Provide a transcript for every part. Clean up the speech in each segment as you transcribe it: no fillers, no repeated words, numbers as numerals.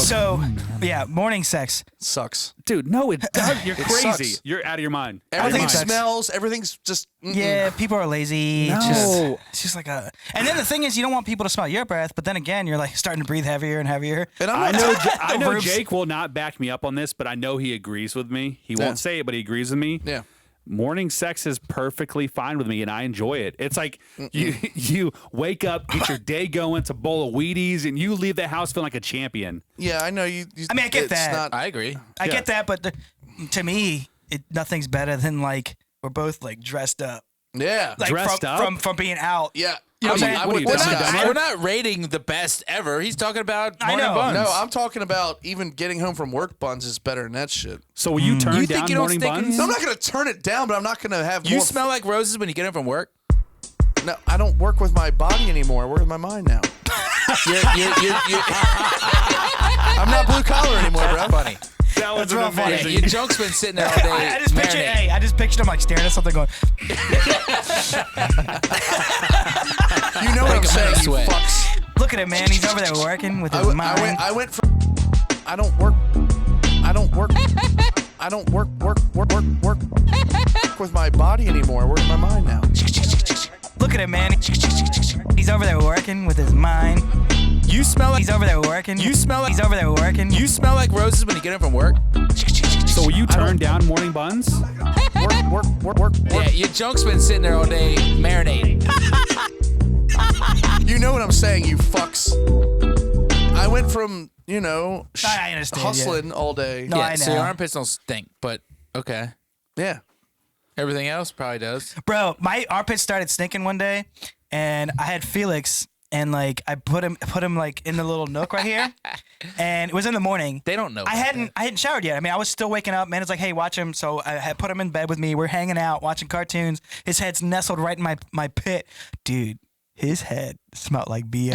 So, yeah, morning sex sucks. Dude, no, it does. You're crazy. Sucks. You're out of your mind. Everything smells. Everything's just. Yeah, people are lazy. No. It's just like a. And then the thing is, you don't want people to smell your breath, but then again, you're like starting to breathe heavier and heavier. And I know Jake will not back me up on this, but I know he agrees with me. He won't say it, but he agrees with me. Yeah. Morning sex is perfectly fine with me, and I enjoy it. It's like you wake up, get your day going, it's a bowl of Wheaties, and you leave the house feeling like a champion. Yeah, I know you. I mean, I get that. I agree. I get that, but to me, nothing's better than like we're both like dressed up. Yeah, like dressed up from being out. Yeah. You know what I'm saying? We're not rating the best ever. He's talking about morning buns. No, I'm talking about even getting home from work buns is better than that shit. So will you turn down morning buns? No, I'm not going to turn it down, but I'm not going to have You smell like roses when you get home from work? No, I don't work with my body anymore. I work with my mind now. I'm not blue collar anymore, bro. Funny. That was real funny. Yeah, your junk's been sitting there all day. I just pictured him like staring at something going. You know what I'm saying, you fucks. Look at him, man. He's over there working with his mind. I went from. I don't work with my body anymore. I work with my mind now. Look at him, man. He's over there working with his mind. You smell like he's over there working. He's over there working. You smell like roses when you get home from work? So will you turn down morning buns? Work. Yeah, your junk's been sitting there all day marinating. You know what I'm saying, you fucks. I went from, I understand, hustling all day. No, I know. So your armpits don't stink, but okay. Yeah. Everything else probably does. Bro, my armpits started stinking one day, and I had Felix, and like I put him like in the little nook right here, and it was in the morning. They don't know. I hadn't showered yet. I mean, I was still waking up. Man, it's like, hey, watch him. So I had put him in bed with me. We're hanging out, watching cartoons. His head's nestled right in my pit, dude. His head smelled like BM.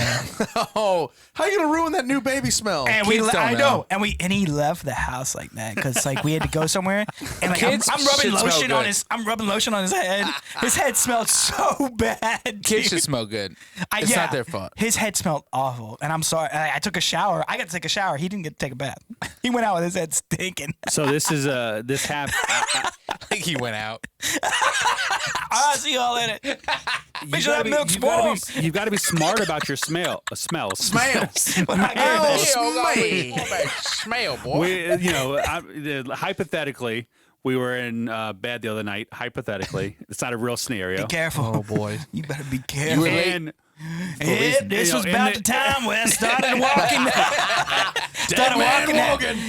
Oh, how you gonna ruin that new baby smell? And I know. And he left the house like that because like we had to go somewhere. And like I'm rubbing lotion on his. I'm rubbing lotion on his head. His head smelled so bad. Dude. Kids should smell good. It's not their fault. His head smelled awful, and I'm sorry. I took a shower. I got to take a shower. He didn't get to take a bath. He went out with his head stinking. So this is this happened. I think he went out. I'll see y'all later. Make sure that milk's warm. You've got to be smart about your smells. Smells, boy. Hypothetically, we were in bed the other night. Hypothetically, it's not a real scenario. Be careful. Oh boy, you better be careful. This was about the time where I started walking.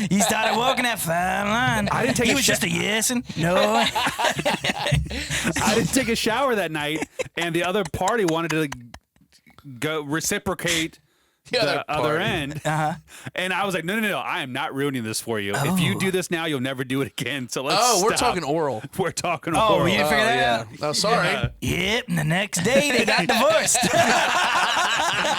He started walking that fine line. I didn't take. He was just a yesin'. No. I didn't take a shower that night, and the other party wanted to go reciprocate the other end. And I was like, no, I am not ruining this for you. If you do this now, you'll never do it again. So let's stop. We're talking oral. We're talking oral. Oh, you didn't figure that out? Oh, sorry. Yep, and the next day they got divorced.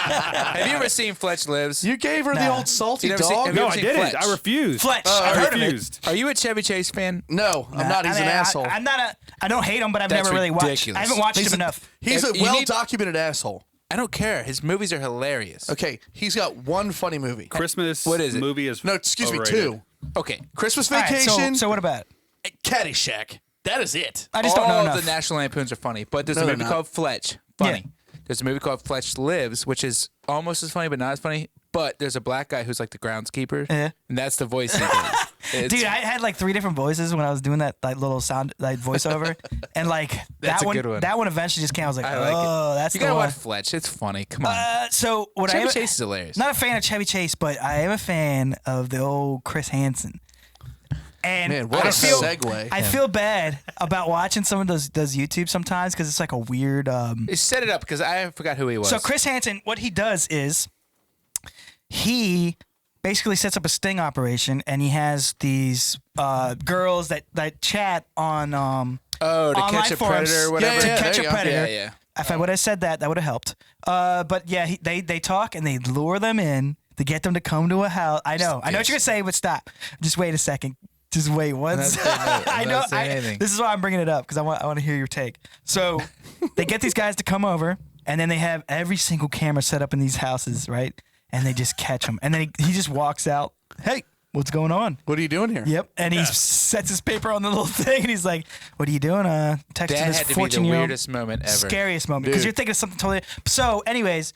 Have you ever seen Fletch Lives? You gave her the old salty dog? No, I didn't. I refused. Fletch. I refused. Are you a Chevy Chase fan? No, I'm not. He's an asshole. I'm not I don't hate him, but I've never really watched. I haven't watched him enough. He's a well-documented asshole. I don't care. His movies are hilarious. Okay, he's got one funny movie. Christmas what is it? movie is No, excuse overrated. me, two. Okay. Christmas All right, Vacation. so what about it? Caddyshack. That is it. I just don't know All enough. the National Lampoons are funny, but there's No, a they're movie not. called Fletch. Funny. Yeah. There's a movie called Fletch Lives, which is almost as funny, but not as funny. But there's a black guy who's like the groundskeeper, and that's the voice he does. Dude, I had like 3 different voices when I was doing that like little sound like voiceover, and like That's that a one, good one. that one eventually just came. I was like, I like oh, that's You the gotta one. watch Fletch. It's funny. Come on. So what Chevy I am, Chase is hilarious. Not a fan of Chevy Chase, but I am a fan of the old Chris Hansen. And Man, what a segue. I feel bad about watching some of those YouTube sometimes because it's like a weird. Set it up because I forgot who he was. So Chris Hansen, what he does is he basically sets up a sting operation, and he has these girls that chat on to online catch a forums. predator or whatever. To Yeah, catch a there you go. predator. Yeah. If I would have said that would have helped. But yeah, they talk and they lure them in to get them to come to a house. I know what you're gonna say, but stop. Just wait a second. Just wait once. I know. This is why I'm bringing it up because I want to hear your take. So they get these guys to come over, and then they have every single camera set up in these houses, right? and they just catch him. And then he just walks out. Hey, what's going on? What are you doing here? Yep. And he sets his paper on the little thing, and he's like, "What are you doing?" Texting That his had to be the 14-year-old. weirdest moment ever. Scariest moment because Dude. you're thinking of something totally. So, anyways,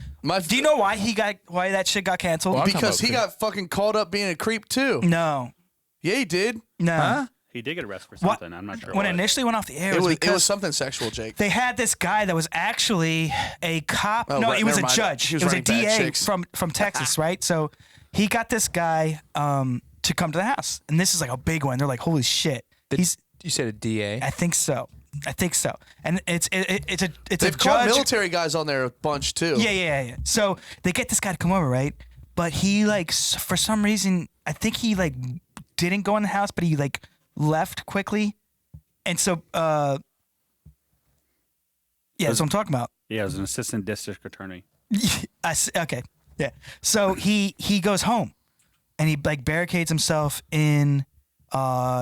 do you know why that shit got canceled? Well, I'm talking Because about he got fucking called up being a creep too. No, Yeah, he did. no. Huh? He did get arrested for something. I'm not sure. When it what. initially went off the air, It was because something sexual, Jake. they had this guy that was actually a cop. Oh, no, right, he was a never mind. judge. He was It was a writing bad DA chicks. from Texas, right? So he got this guy to come to the house, and this is like a big one. They're like, "Holy shit!" You said a DA. I think so. And it's a They've called judge. military guys on there a bunch too. Yeah. So they get this guy to come over, right? But he for some reason, I think he didn't go in the house, but he left quickly, and so that's what I'm talking about. Yeah, it was an assistant district attorney. Okay, yeah. So he goes home, and he barricades himself in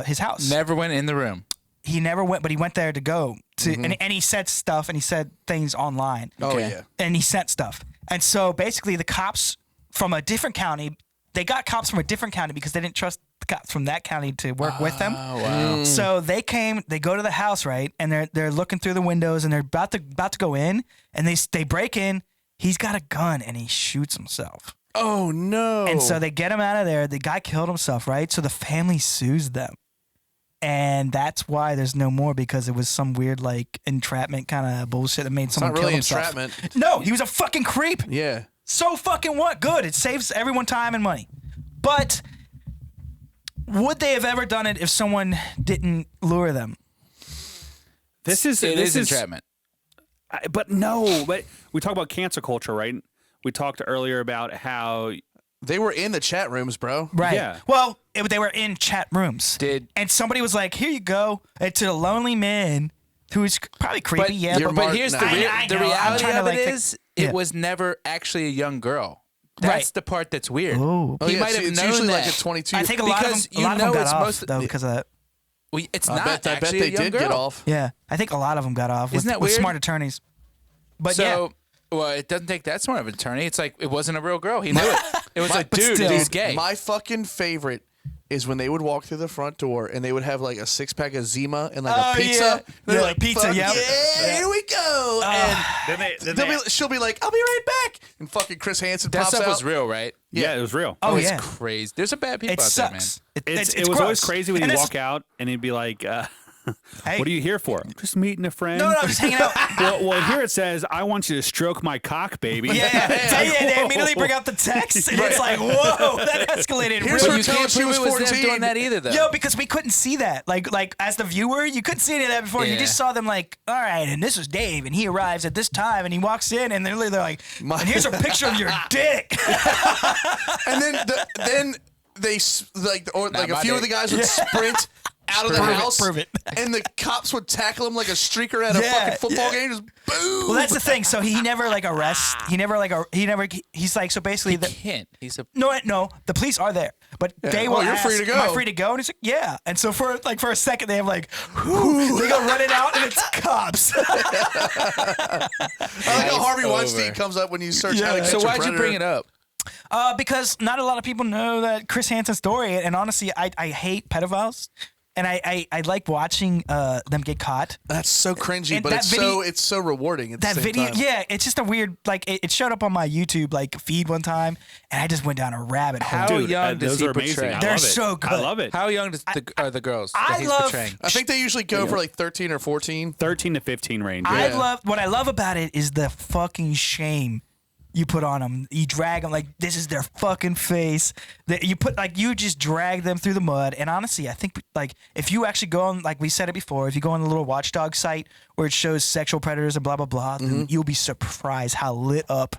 his house. Never went in the room. He never went, but he went there to go to, and he said stuff, and he said things online. Oh Okay. yeah. And he sent stuff. And so basically the cops from a different county, they got cops from a different county because they didn't trust the cops from that county to work with them. Oh wow. So they go to the house, right? And they're looking through the windows and they're about to go in, and they break in. He's got a gun and he shoots himself. Oh no. And so they get him out of there. The guy killed himself, right? So the family sues them. And that's why there's no more, because it was some weird entrapment kind of bullshit that made someone not really kill himself. entrapment. No, he was a fucking creep. Yeah. So fucking what? Good. It saves everyone time and money. But would they have ever done it if someone didn't lure them? This is entrapment. But we talk about cancel culture, right? We talked earlier about how They were in the chat rooms, bro. Right. Yeah. Well, they were in chat rooms. And somebody was like, "Here you go." And to a lonely man who's probably creepy, But here's the I know. I'm reality trying to, of it is, yeah. it was never actually a young girl. That's Right. the part that's weird. Oh. Oh, He yeah, might so have it's known usually that. like a 22. I think a lot Because of them you know got it's off most- though because of that. Well, it's I not bet actually they a young did girl. get off. Yeah, I think a lot of them got off Isn't that with weird? smart attorneys. But So, well, it doesn't take that smart of an attorney. It's like it wasn't a real girl. He knew it. It was like, but dude, still. he's gay. My fucking favorite is when they would walk through the front door and they would have like a 6-pack of Zima and like a pizza. Yeah. They're Yeah, like, pizza, "Fuck yep. yeah, here we go." And she'll be like, "I'll be right back," and fucking Chris Hansen that pops stuff out. was real, right? yeah, it was real. Oh, it's yeah. crazy. There's some bad people It out there, man. sucks. It was always gross. crazy when And he'd it's- walk out and he'd be like, Hey. "What are you here for?" "I'm just meeting a friend." No, I'm just hanging out. well, here it says, "I want you to stroke my cock, baby." Yeah. They immediately bring out the text, and it's like, whoa, that escalated. Here's real her You telling can't she prove was it was them 14. doing that either, though. Yo, because we couldn't see that. Like as the viewer, you couldn't see any of that before. You Yeah. just saw them all right, and this is Dave, and he arrives at this time, and he walks in, and they're like, and here's a picture of your dick. And then they a my few of the dick. guys would sprint out of the Prove it, house, prove it. and the cops would tackle him like a streaker at a Yeah, fucking football yeah. game. Just boom. Well, that's the thing. So he never arrests. He's like, so basically, He can't. He's a. no, the police are there, but they will Oh, you're ask, free to go. "Am I free to go?" And he's like, "Yeah." And so for a second, they have whew, they go running out, and it's cops. I like how Harvey over. Weinstein comes up when you search how to catch So a why'd you predator. bring it up? Because not a lot of people know that Chris Hansen's story, and honestly, I hate pedophiles, and I like watching them get caught. That's so cringy, And but that video- it's so rewarding at That the same video, time. yeah, it's just a weird it showed up on my YouTube feed one time, and I just went down a rabbit hole. How Dude, young does those he are amazing. portray? I They're love it. so good. I love it. How young are the girls that I he's love- portraying? I think they usually go for like 13 or 14. 13 to 15 range. Yeah. What I love about it is the fucking shame you put on them. You drag them this is their fucking face. That you put you just drag them through the mud. And honestly, I think if you actually go on, we said it before, if you go on the little watchdog site where it shows sexual predators and blah blah blah, then you'll be surprised how lit up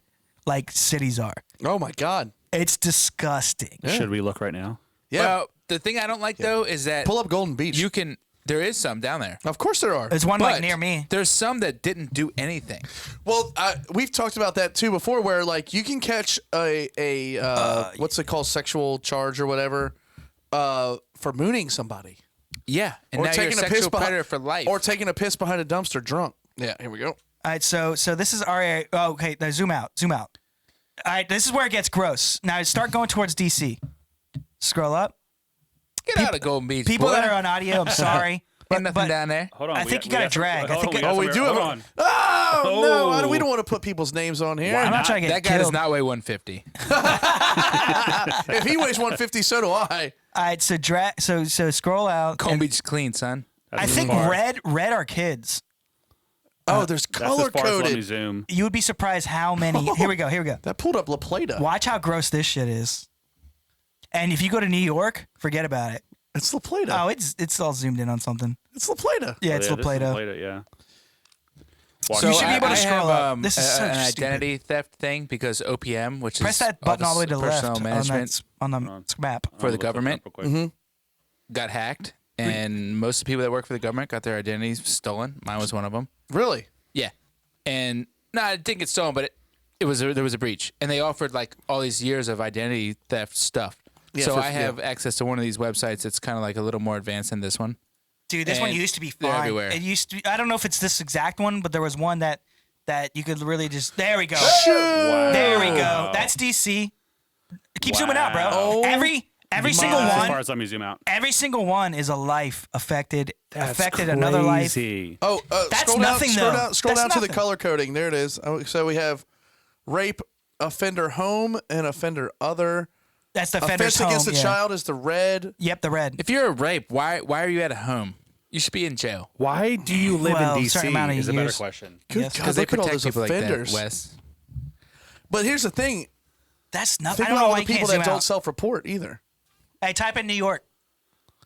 cities are. Oh my God. It's disgusting. Should we look right now? Yeah. Well, the thing I don't like though is that Pull up Golden Beach. you can. There is some down there. Of course there are. There's one But near me. There's some that didn't do anything. Well, we've talked about that too before, where you can catch a what's it called, sexual charge or whatever, for mooning somebody, Yeah, and or now you're a taking a sexual piss predator for life. or taking a piss behind a dumpster drunk. Yeah, here we go. All right, so this is our area. Oh, okay, now zoom out. All right, this is where it gets gross. Now start going towards DC. Scroll up. Get out of Golden Beach. People boy. that are on audio, I'm sorry. Ain't nothing down there. Hold on. I think you got to drag. I think we do have. on. Oh no! We don't want to put people's names on here. I'm not trying to get That guy does killed. not weigh 150. If he weighs 150, so do I. All right, so drag. So scroll out. Golden and Beach is clean, son. I think red are kids. Oh, there's That's as far as let me color-coded. zoom. You would be surprised how many. Here we go. That pulled up La Plata. Watch how gross this shit is. And if you go to New York, forget about it. It's La Plata. Oh, it's all zoomed in on something. It's La Plata. Yeah, it's La this is Plata. yeah. So You should be able to I scroll have, up. This is so an stupid. identity theft thing because OPM, which Press is that button all the way to the left personal on management the map. for the government, Mm-hmm. got hacked, and most of the people that work for the government got their identities stolen. Mine was one of them. Really? Yeah, and no, I didn't get stolen, but there was a breach, and they offered like all these years of identity theft stuff. Yeah, so for- I have access to one of these websites that's kind of like a little more advanced than this one. Dude, this one And used to be they're fine. everywhere. It used to be, I don't know if it's this exact one, but there was one that you could really just. There we go. Wow. There we go. That's DC. Keep zooming out, bro. Oh, Every single That's as one. far as let me zoom out. Every single one is a life affected another life. Crazy. Oh, That's scroll nothing, down, scroll though. down, scroll That's down to the nothing. color coding. There it is. So we have rape, offender home, and offender other. That's the offender's Offense home. against the yeah. child is the red. Yep, the red. If you're a rape, why are you at a home? You should be in jail. Why do you live Well, in a certain amount of DC? Is a better years. question. Good Yes. God, Because they look at all protect those people offenders. like that, Wes. But here's the thing. That's not. Think I don't about know all why the you can't people zoom that don't out. self-report either. Hey, type in New York.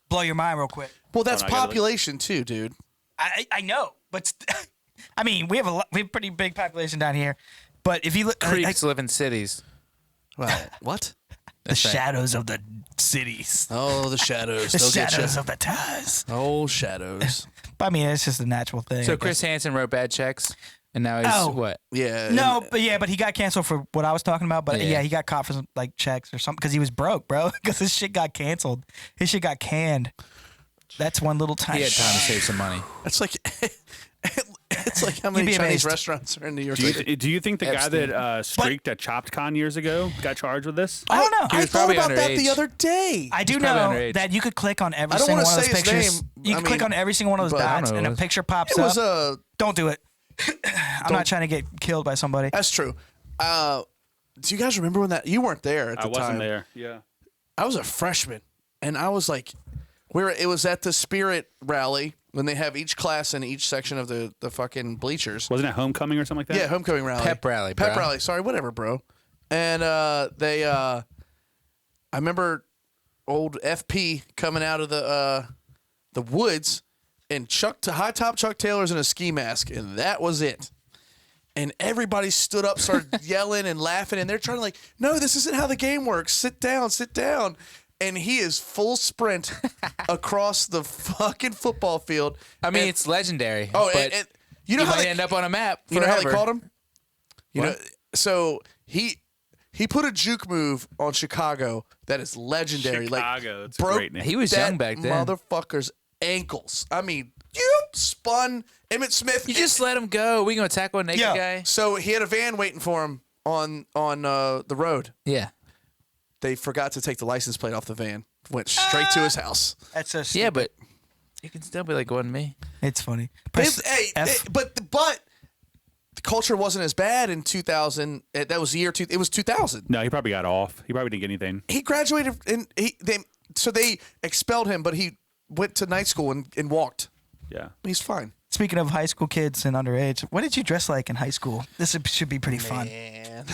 Blow your mind real quick. Well, that's I gotta look. population too, dude. I know, but I mean, we have a pretty big population down here. But if you look, Creeps live in cities. Well, what? the shadows of the cities, Oh, the shadows. the They'll get shadows you. of the towers. Oh, shadows. But I mean, it's just a natural thing. I So guess. Chris Hansen wrote bad checks, and now he's Oh. what? Yeah. No, but he got canceled for what I was talking about. But Yeah. yeah, he got caught for some like checks or something because he was broke, bro. Because his shit got canceled. His shit got canned. That's one little He tiny. had time to save some money. It's like it's like how many be Chinese amazed. restaurants are in New York Do you, City. do you think the guy Epstein. that streaked at ChoppedCon years ago got charged with this? I don't know. I was thought probably about that the underage. other day. I do He's know probably underage. that you could click on every I don't single wanna one of say those his pictures. name. You I can click mean, on every single one of those but I don't dots, know and what a it was. picture pops It was up. Don't do it. I'm not trying to get killed by somebody. That's true. Do you guys remember when that you weren't there at the I wasn't time? there. Yeah. I was a freshman, and I was like, it was at the Spirit rally when they have each class in each section of the fucking bleachers. Wasn't it homecoming or something like that? Yeah, homecoming rally, Pep rally, pep bro. rally. Sorry, whatever, bro. And I remember old FP coming out of the woods and high top Chuck Taylors in a ski mask, and that was it. And everybody stood up, started yelling and laughing, and they're trying to like, no, this isn't how the game works. Sit down, sit down. And he is full sprint across the fucking football field. I mean, And- it's legendary. oh, but and you know you how might they end up on a map. you know how they forever. called him? You What? know, so he put a juke move on Chicago that is legendary. Chicago. Like It's a broke great name. He was that young back then. motherfucker's ankles. I mean, you spun Emmett Smith. You just let him go. We gonna tackle a naked Yeah. guy? So he had a van waiting for him on the road. Yeah. They forgot to take the license plate off the van. Went straight to his house. That's so Yeah, but you can still be like, wasn't me. it's funny. Press F. But the culture wasn't as bad in 2000. That was the year. It was 2000. No, he probably got off. He probably didn't get anything. He graduated and they expelled him, but he went to night school and walked. Yeah. He's fine. Speaking of high school kids and underage, what did you dress like in high school? This should be pretty fun. And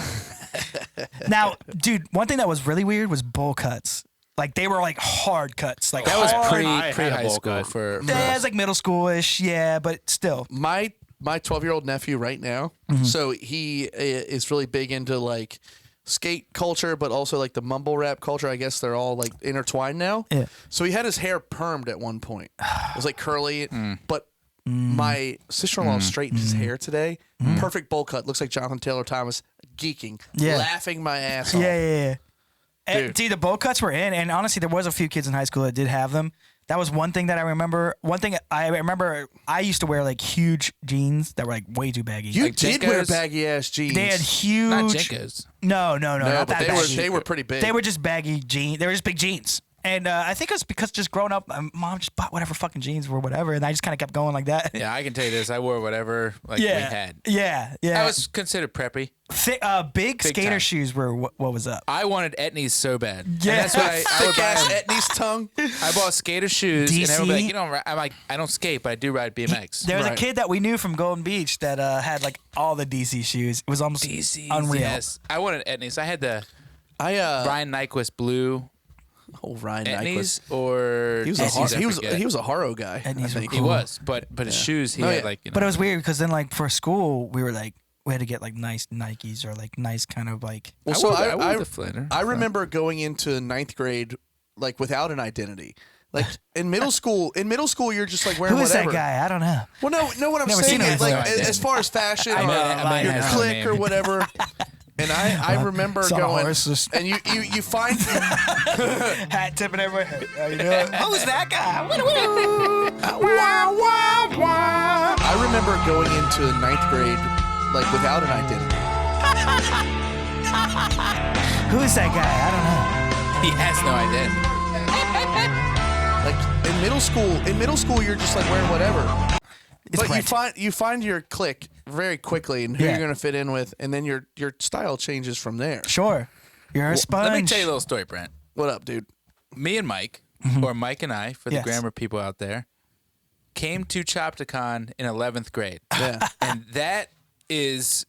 Now, dude, one thing that was really weird was bowl cuts. Like they were like hard cuts. Like That was hard. pre I had a high bowl school cut. for Yeah, it's like middle schoolish, yeah, but still. my 12-year-old nephew right now, so he is really big into like skate culture, but also like the mumble rap culture. I guess they're all like intertwined now. Yeah. So he had his hair permed at one point. It was like curly, but my sister-in-law straightened his hair today. Perfect bowl cut. Looks like Jonathan Taylor Thomas geeking, Yeah. laughing my ass off. Yeah. And, Dude. see, the bowl cuts were in, and honestly, there was a few kids in high school that did have them. That was one thing that I remember. One thing I remember, I used to wear like huge jeans that were like way too baggy. You Like did wear Jenkos? baggy ass jeans. They had huge. not Jenkos. No, not but that baggy. they were pretty big. They were just baggy jeans. They were just big jeans. And I think it was because just growing up, mom just bought whatever fucking jeans were whatever, and I just kind of kept going like that. Yeah, I can tell you this. I wore whatever we had. Yeah. I was considered preppy. Big skater time. shoes were what was up. I wanted Etnies so bad. And Yeah. that's why I would buy them. Etnies tongue. I bought skater shoes, and DC. everybody like, I'm like, I don't skate, but I do ride BMX. There was a Right. kid that we knew from Golden Beach that had like all the DC shoes. It was almost DCs, unreal. yes. I wanted Etnies. I had the I Ryan Nyquist blue Ryan Etnies Nyquist. or He was Etnies, I he was forget. he was a Haro guy. I Etnies were think. He was, but his shoes, he Oh, had yeah. like, But it was weird because then like for school we had to get like nice Nikes or like nice kind of like. Well, I so wore I the Flanner. I remember going into ninth grade like without an identity. Like in middle school, you're just like wearing Who is whatever. that guy? I don't know. Well, no, what I'm Never saying seen him is like before. as far as fashion I or know that might your have a clique name. or whatever. And I remember It's on a going, horse, just- and you find Hat tipping everywhere. You know? Who's that guy? I remember going into ninth grade like without an identity. Who is that guy? I don't know. He has no identity. Like in middle school, you're just like wearing whatever. It's But plenty. you find your clique very quickly and who Yeah. you're gonna fit in with, and then your style changes from there. Sure. You're a sponge. Let me tell you a little story, Brent. What up, dude? Me and Mike, or Mike and I, for the Yes. grammar people out there, came to Chopticon in 11th grade. Yeah. And that is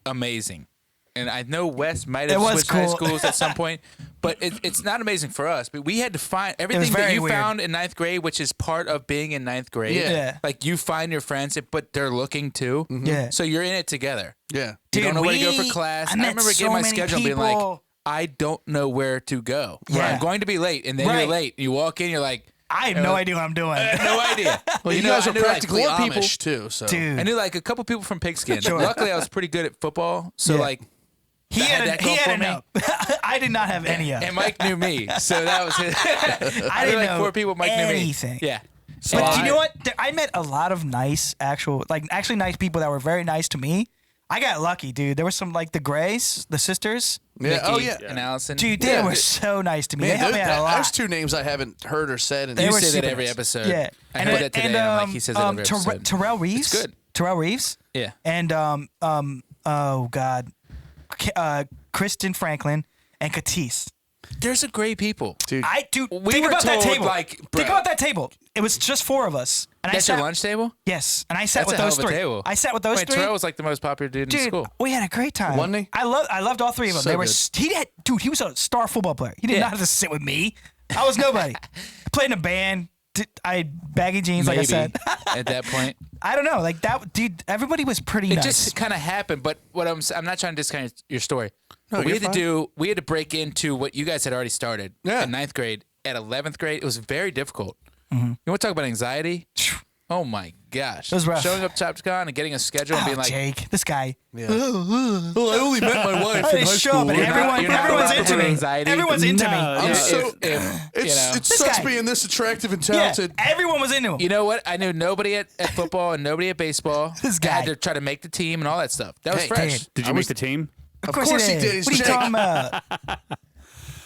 amazing. And I know Wes might have It was switched high cool. schools at some point, but it's not amazing for us. But we had to find everything that very you weird. found in ninth grade, which is part of being in ninth grade. Yeah. Like you find your friends, but they're looking too. Yeah. So you're in it together. Yeah. You don't know where to go for we- class. I I met remember so getting my many schedule and being like, people. I don't know where to go. Yeah. I'm going to be late, and then Right. you're late. You walk in, you're like, I have no idea what I'm doing. no idea. Well, you know, guys I are knew, like, practically 4 Amish people. too, so Dude. I knew like a couple people from Pigskin. Sure. Luckily, I was pretty good at football, so Yeah. like He that had, that he going for had me. enough. I did not have any of it. And Mike knew me, so that was it. I knew didn't like know 4 people. Mike anything. knew me. Yeah. But So you know what? I met a lot of nice, actually nice people that were very nice to me. I got lucky, dude. There were some like the Grays, the sisters. yeah. Nikki Oh yeah. and Allison. Dude, they Yeah. were so nice to me. Man, they helped me out a lot. there's two names I haven't heard or said. They you were say that super every nice. episode. Yeah. I heard that today, and I'm like, he says that every episode. Terrell Reeves. It's good. Terrell Reeves. Yeah. And oh god, Kristen Franklin and Katisse. There's a great people. Dude, Think We were about that told, table. like, bro. Think about that table. It was just 4 of us, and That's I your sat. lunch table? Yes, and I sat That's with a hell those of a 3. table. I sat with those Wait, 3. Terrell was like the most popular dude in Dude, school. we had a great time. Wasn't he? I loved all 3 of them. So They were. good. He was a star football player. He did Yeah. not have to sit with me. I was nobody. I played in a band. I had baggy jeans, like I Maybe said. at that point. I don't know. Like that, dude. Everybody was pretty It nice. just kind of happened, but what I'm not trying to discount your story. No, But we you're had to we had to break into what you guys had already started Yeah. in 9th grade. At 11th grade, it was very difficult. Mm-hmm. You want to talk about anxiety? Oh my gosh! It was rough. Showing up to ChopsCon and getting a schedule and Oh, being like, Jake, this guy. well, I only met my wife I in didn't high show school. up, and You're not- you're not everyone's allowed into to me. anxiety. Everyone's into No, me. I'm yeah. so you know. it This sucks guy- being this attractive and Yeah, talented. everyone was into him. You know what? I knew nobody at football and nobody at baseball. This I had guy. to try to make the team and all that stuff. That was Hey, fresh. dude. Did you make the team? Of course he did. He's What are you Jake. talking about?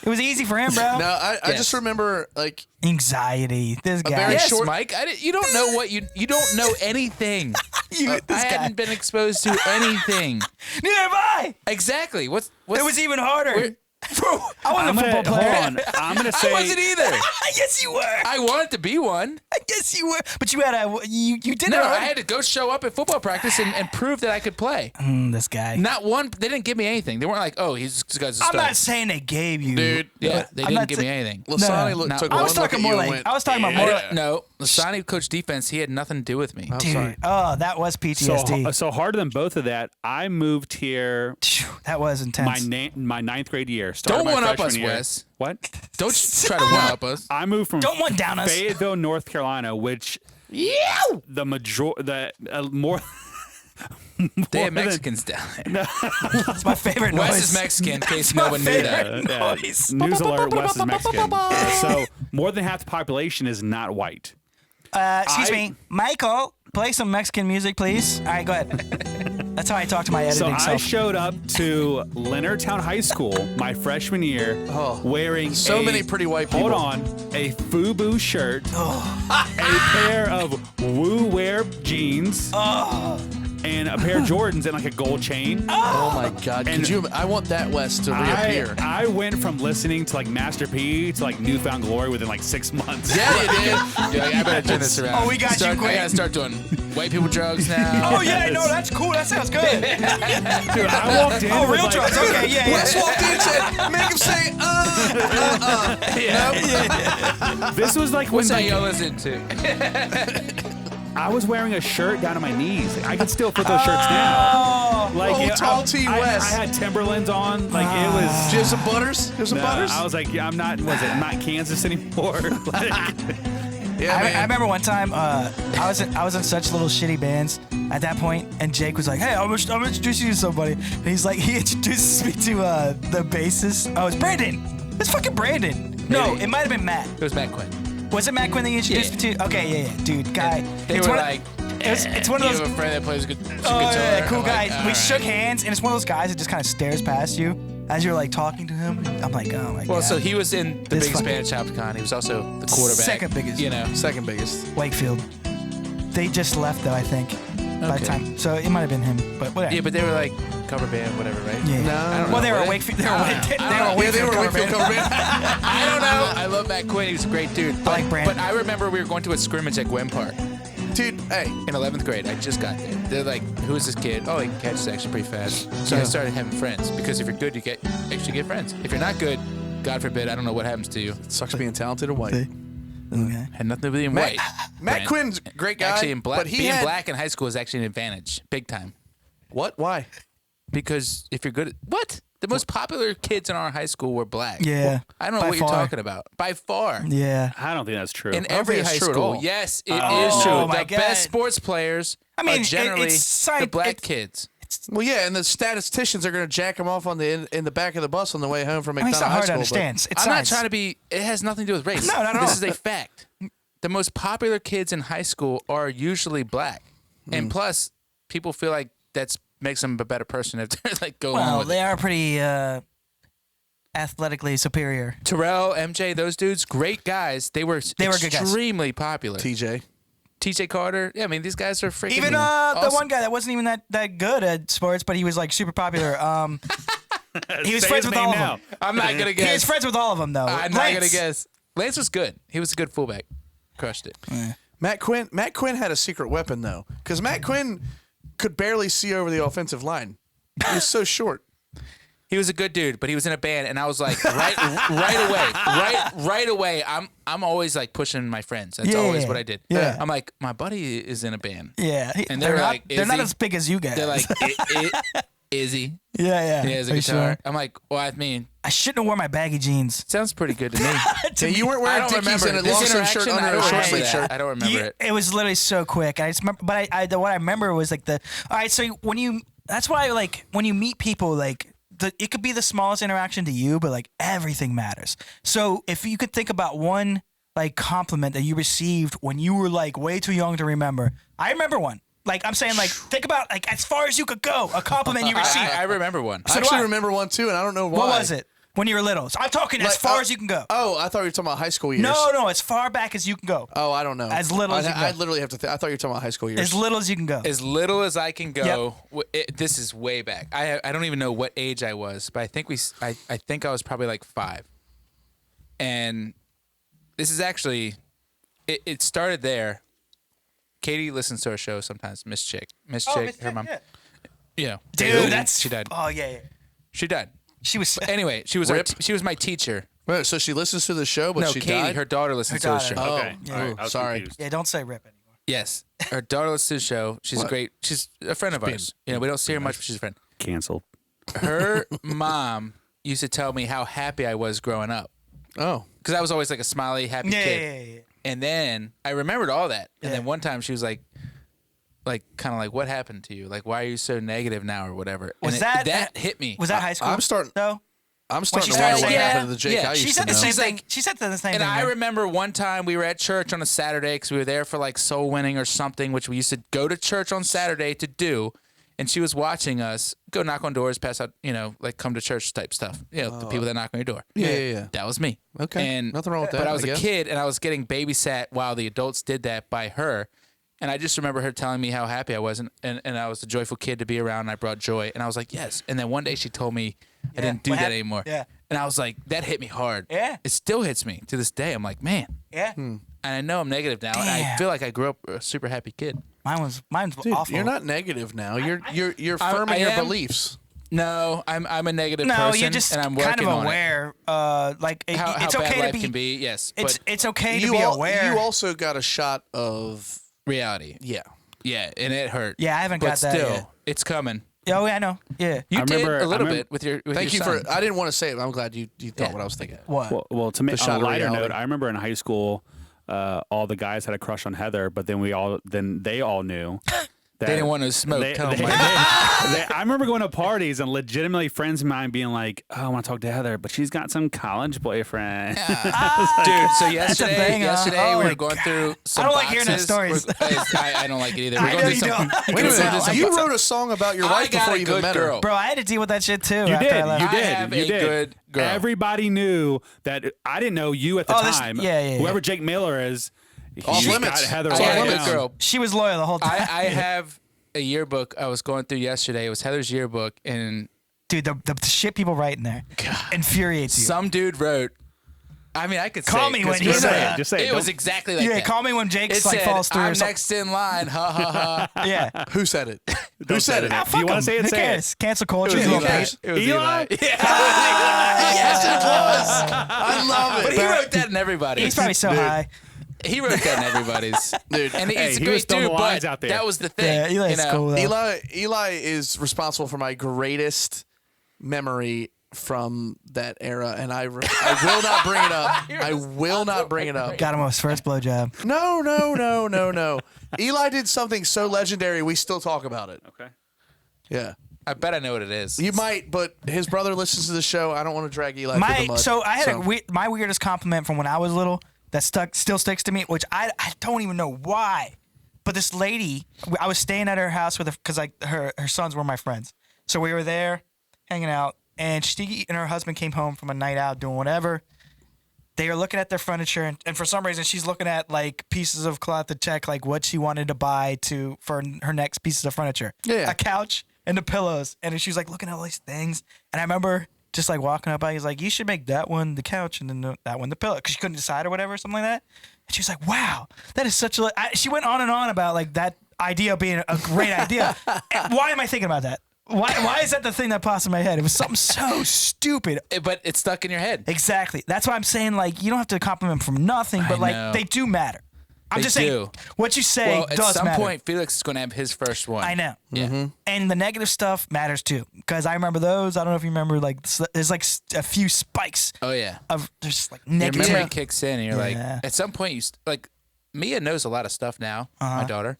It was easy for him, bro. No, I Yes. just remember like Anxiety. This guy. very Yes, short- Mike. You don't know what you don't know anything. You, I this guy. hadn't been exposed to anything. Neither have I. Exactly. What's It was even harder. Bro, I wasn't I'm a football gonna, player. hold on. I'm gonna I say wasn't either. Yes, you were. I wanted to be one. Yes, you were. But you had you did No, it. I had to go show up at football practice and prove that I could play. This guy. Not one. They didn't give me anything. They weren't like, oh, he's this guy's a I'm star. not saying they gave you. Dude. Yeah, they I'm didn't not give sa- me anything. Lasani No. took I one I was look talking at more you like and went, I was talking about more like, No, Lasani coached defense. He had nothing to do with me. dude. sorry. Oh, that was PTSD. so harder than both of that. I moved here Phew, that was intense. my 9th grade year. Started Don't my one up freshman us, year. Wes. What? Don't try to one up us. I moved from Don't one down us. Fayetteville, North Carolina, which the more They more have than- Mexicans down there. That's my favorite noise. Wes is Mexican, in case my no one knew favorite. that. Noise. News alert: Wes is Mexican. So more than half the population is not white. Excuse I- me, Michael. Play some Mexican music, please. All right, go ahead. That's how I talk to my So editing I self. showed up to Leonardtown High School my freshman year wearing So many pretty white Hold people. on. A FUBU shirt, a pair of Woo Wear jeans, and a pair of Jordans and like a gold chain. Oh my God! And Could you? I want that West to reappear. I went from listening to like Master P to like Newfound Glory within like 6 months. Yeah, you did. You're like, I better turn this around. Oh, we got you, I Quinn. gotta start doing white people drugs now. Oh yeah, no, that's cool. That sounds good. Dude, I walked in. Oh, with, real like, drugs. Okay, yeah, Wes yeah. walked in and said, "Make him say, This was like when What's that like, y'all listen to? I was wearing a shirt down to my knees. I can still fit those shirts now. Like Oh, tall I, T I, West. I had Timberlands on. Like it was. Do you have some butters? Do you have some butters? I was like, yeah, I'm not. Was it? I'm not Kansas anymore. Like, Yeah, I man. remember one time I was in such little shitty bands at that point, and Jake was like, "Hey, I'm introducing you to somebody." And he introduces me to the bassist. Oh, it's Brandon. It's fucking Brandon. No, Maybe. it might have been Matt. It was Matt Quinn. Was it Matt Quinn that you introduced me to? Okay, yeah, dude, guy. They it's were one like, it's one of you those. have a friend that plays good guitar. Oh yeah, cool I'm guy. like, all We right. shook hands, and it's one of those guys that just kind of stares past you as you're like talking to him. I'm like, oh my god. Well, so he was in the This biggest fucking- band at ChopCon. He was also the quarterback. Second biggest. You know. Second biggest. Wakefield. They just left though, I think. By the Okay. time, so it might have been him, but whatever. Yeah, but they were like cover band, whatever, right? Yeah. No. I don't Well, know. they were Were a Wakefield. They were I a don't know. Wakefield. They were a Yeah, they Wakefield were cover Wakefield band. cover band. I don't know. I love Matt Quinn. He was a great dude. But, like Brandon. But I remember we were going to a scrimmage at Gwen Park Dude, hey. in 11th grade. I just got there. They're like, "Who is this kid? Oh, he can catch actually pretty fast." So I started having friends because if you're good, you actually get friends. If you're not good, God forbid, I don't know what happens to you. Sucks being talented and white. Okay. Had nothing to do with being Matt, white. Matt Brent. Quinn's a great guy. Actually, in black, but he being had, black in high school is actually an advantage, big time. What? Why? Because if you're good at what? The most popular kids in our high school were black. Yeah, I don't know by what you're far. talking about. By far. Yeah. I don't think that's true. In don't every think high it's true at school. all. Yes, it is Oh, true. my The God. best sports players I mean, are generally it's the black it's- kids. Well, yeah, and the statisticians are going to jack him off on the in the back of the bus on the way home from I mean, McDonald it's not High hard to School. understand. It's I'm not science. trying to be. It has nothing to do with race. No, not at This all. is a fact. The most popular kids in high school are usually black, and plus, people feel like that's makes them a better person if they're like go along Well, with they it. are pretty athletically superior. Terrell, MJ, those dudes, great guys. They were They were good guys. extremely popular. TJ. TJ Carter. Yeah, I mean these guys are freaking. Even the awesome. one guy that wasn't even that good at sports, but he was like super popular. He was Say friends his with name all of now. them. I'm not gonna He was guess. friends with all of them though. I'm not gonna Lance. guess. Lance was good. He was a good fullback. Crushed it. Matt Quinn had a secret weapon though, because Matt Quinn could barely see over the offensive line. He was so short. He was a good dude, but he was in a band, and I was like, right away. I'm always like pushing my friends. That's Yeah, always yeah, what I did. yeah. I'm like, my buddy is in a band. Yeah, And they're they're not. like, they're is not he? as big as you guys. They're like, is he? yeah. He has a Are you guitar. sure? I'm like, well, I mean, I shouldn't have worn my baggy jeans. sounds pretty good to me. Yeah, you weren't I wearing don't Dickies remember and a this long sleeve shirt interaction. I under a don't short remember sleeve that. shirt. I don't remember it. It was literally so quick. I just remember, but what I remember was like all right. So when you, that's why like when you meet people, like it could be the smallest interaction to you, but like everything matters. So if you could think about one like compliment that you received when you were like way too young to remember, I remember one. Like I'm saying, like think about like as far as you could go, a compliment you received. I remember one. I do actually I. remember one too, and I don't know why. What was it when you were little? So I'm talking as Like, far as you can go. Oh, I thought you were talking about high school years. No, as far back as you can go. Oh, I don't know. As little as you can I go. literally have to. I thought you were talking about high school years. As little as you can go. As little as I can go. This is way back. I don't even know what age I was, but I think I think I was probably like 5. And this is actually, it started there. Katie listens to our show sometimes. Miss Chick, her mom. Yeah, Dude, that's she died. Oh yeah. She died. She was. Anyway, she was she was my teacher. Wait, so she listens to the show, but No, she Katie, died. her daughter listens Her to the daughter. show. Okay. Oh, All right. I was sorry. confused. Yeah, don't say rip anymore. Yes, her daughter listens to the show. She's What? great. She's a friend of ours. You know, we don't see her much, but she's a friend. Canceled. Her mom used to tell me how happy I was growing up Oh, because I was always like a smiley, happy kid. Yeah. And then I remembered all that. And then one time she was like kind of like, what happened to you? Like, why are you so negative now or whatever? Was and that hit me. Was that high school? I'm starting- though. I'm starting she to wonder started what saying happened that- to the Jake yeah, I She used said to the know. same She's thing. like- She said the same And thing. I right? remember one time we were at church on a Saturday because we were there for like soul winning or something, which we used to go to church on Saturday to do. and she was watching us go knock on doors, pass out, like come to church type stuff. The people that knock on your door. Yeah. That was me. Okay. And nothing wrong with that. But I was guess. a kid, and I was getting babysat while the adults did that by her. And I just remember her telling me how happy I was, and I was a joyful kid to be around, and I brought joy. And I was like, yes. And then one day she told me I didn't do that anymore. Yeah. And I was like, that hit me hard. Yeah. It still hits me to this day. I'm like, man. Yeah. And I know I'm negative now. And I feel like I grew up a super happy kid. Mine's Dude, awful. you're not negative now. You're firm in your beliefs. No, I'm a negative No, person, you're just and I'm kind working of on aware. it. How It's bad okay life to be. can be. Yes, but It's okay to be aware. You also got a shot of reality. yeah. Yeah, and it hurt. Yeah, I haven't but got that still, yet. it's coming. Oh, yeah, I know. Yeah. You I did remember- a little I remember- bit with your. Thank you son. for. I didn't want to say it. But I'm glad you thought what I was thinking. What? Well, to make The on shot a of lighter reality. note, I remember in high school, all the guys had a crush on Heather, but then they all knew. That They didn't want to smoke. I remember going to parties and legitimately friends of mine being like, "Oh, I want to talk to Heather, but she's got some college boyfriend." Dude, so yesterday, thing, huh? we Oh were my going through some I don't like hearing those boxes. stories. I don't like it either. I We're know going you through some. don't. Wait a It's minute. not- You wrote a song about your I wife got before a you even good met girl. her. Bro, I had to deal with that shit too. You after did. I left. You did. have You a did. good girl. Everybody knew that. I didn't know you at the Oh, this- time. yeah. Whoever Jake Miller is, Off he's limits. got Heather I locked got a good down. girl. She was loyal the whole time. I have a yearbook I was going through yesterday. It was Heather's yearbook, and Dude, the shit people write in there infuriates you. some dude wrote. I mean, I could Call say me it 'cause when we he's were a- there. Just say it. It was Don't- exactly like Yeah, that. call me when It Jake's like said, falls through or I'm something. next in line. Ha ha ha. Yeah. Who said it? Who Don't said say it? it. Ah, If fuck you wanna 'em. say it, Who say it. cares? Cancel culture. was Who Eli. cares? It was Eli? Yeah. Yes, it was. I love it. But he wrote that in everybody's. He's probably so high. He wrote that in everybody's. Dude, And Hey, he's a he great was throwing dude, the lines but out there. that was the thing. Yeah, Eli's cool though. Eli is responsible for my greatest memory from that era, and I will not bring it up. I will not bring it up. Got him on his first blowjob. No. Eli did something so legendary, we still talk about it. Okay. Yeah. I bet I know what it is. You might, but his brother listens to the show. I don't want to drag Eli through the mud. So I had my weirdest compliment from when I was little that still sticks to me, which I don't even know why. But this lady, I was staying at her house with her because like her sons were my friends, so we were there hanging out, and she and her husband came home from a night out doing whatever. They are looking at their furniture, and for some reason, she's looking at like pieces of cloth to check like what she wanted to buy for her next pieces of furniture. Yeah. A couch and the pillows, and she was like looking at all these things, and I remember just like walking up by, he's like, "You should make that one the couch, and then that one the pillow," because she couldn't decide or whatever, something like that. And she was like, "Wow, that is such a." She went on and on about like that idea being a great idea. And why am I thinking about that? Why is that the thing that pops in my head? It was something so stupid. But it's stuck in your head. Exactly. That's why I'm saying like you don't have to compliment from nothing, but I like know. they do matter. I'm They just saying do. what you say Well, at does some matter. point, Felix is going to have his first one. I know. Yeah. And the negative stuff matters too, because I remember those. I don't know if you remember, like there's like a few spikes Oh, yeah. of just like Your negative. memory kicks in, and you're like, Yeah. at some point, like, Mia knows a lot of stuff now, my daughter.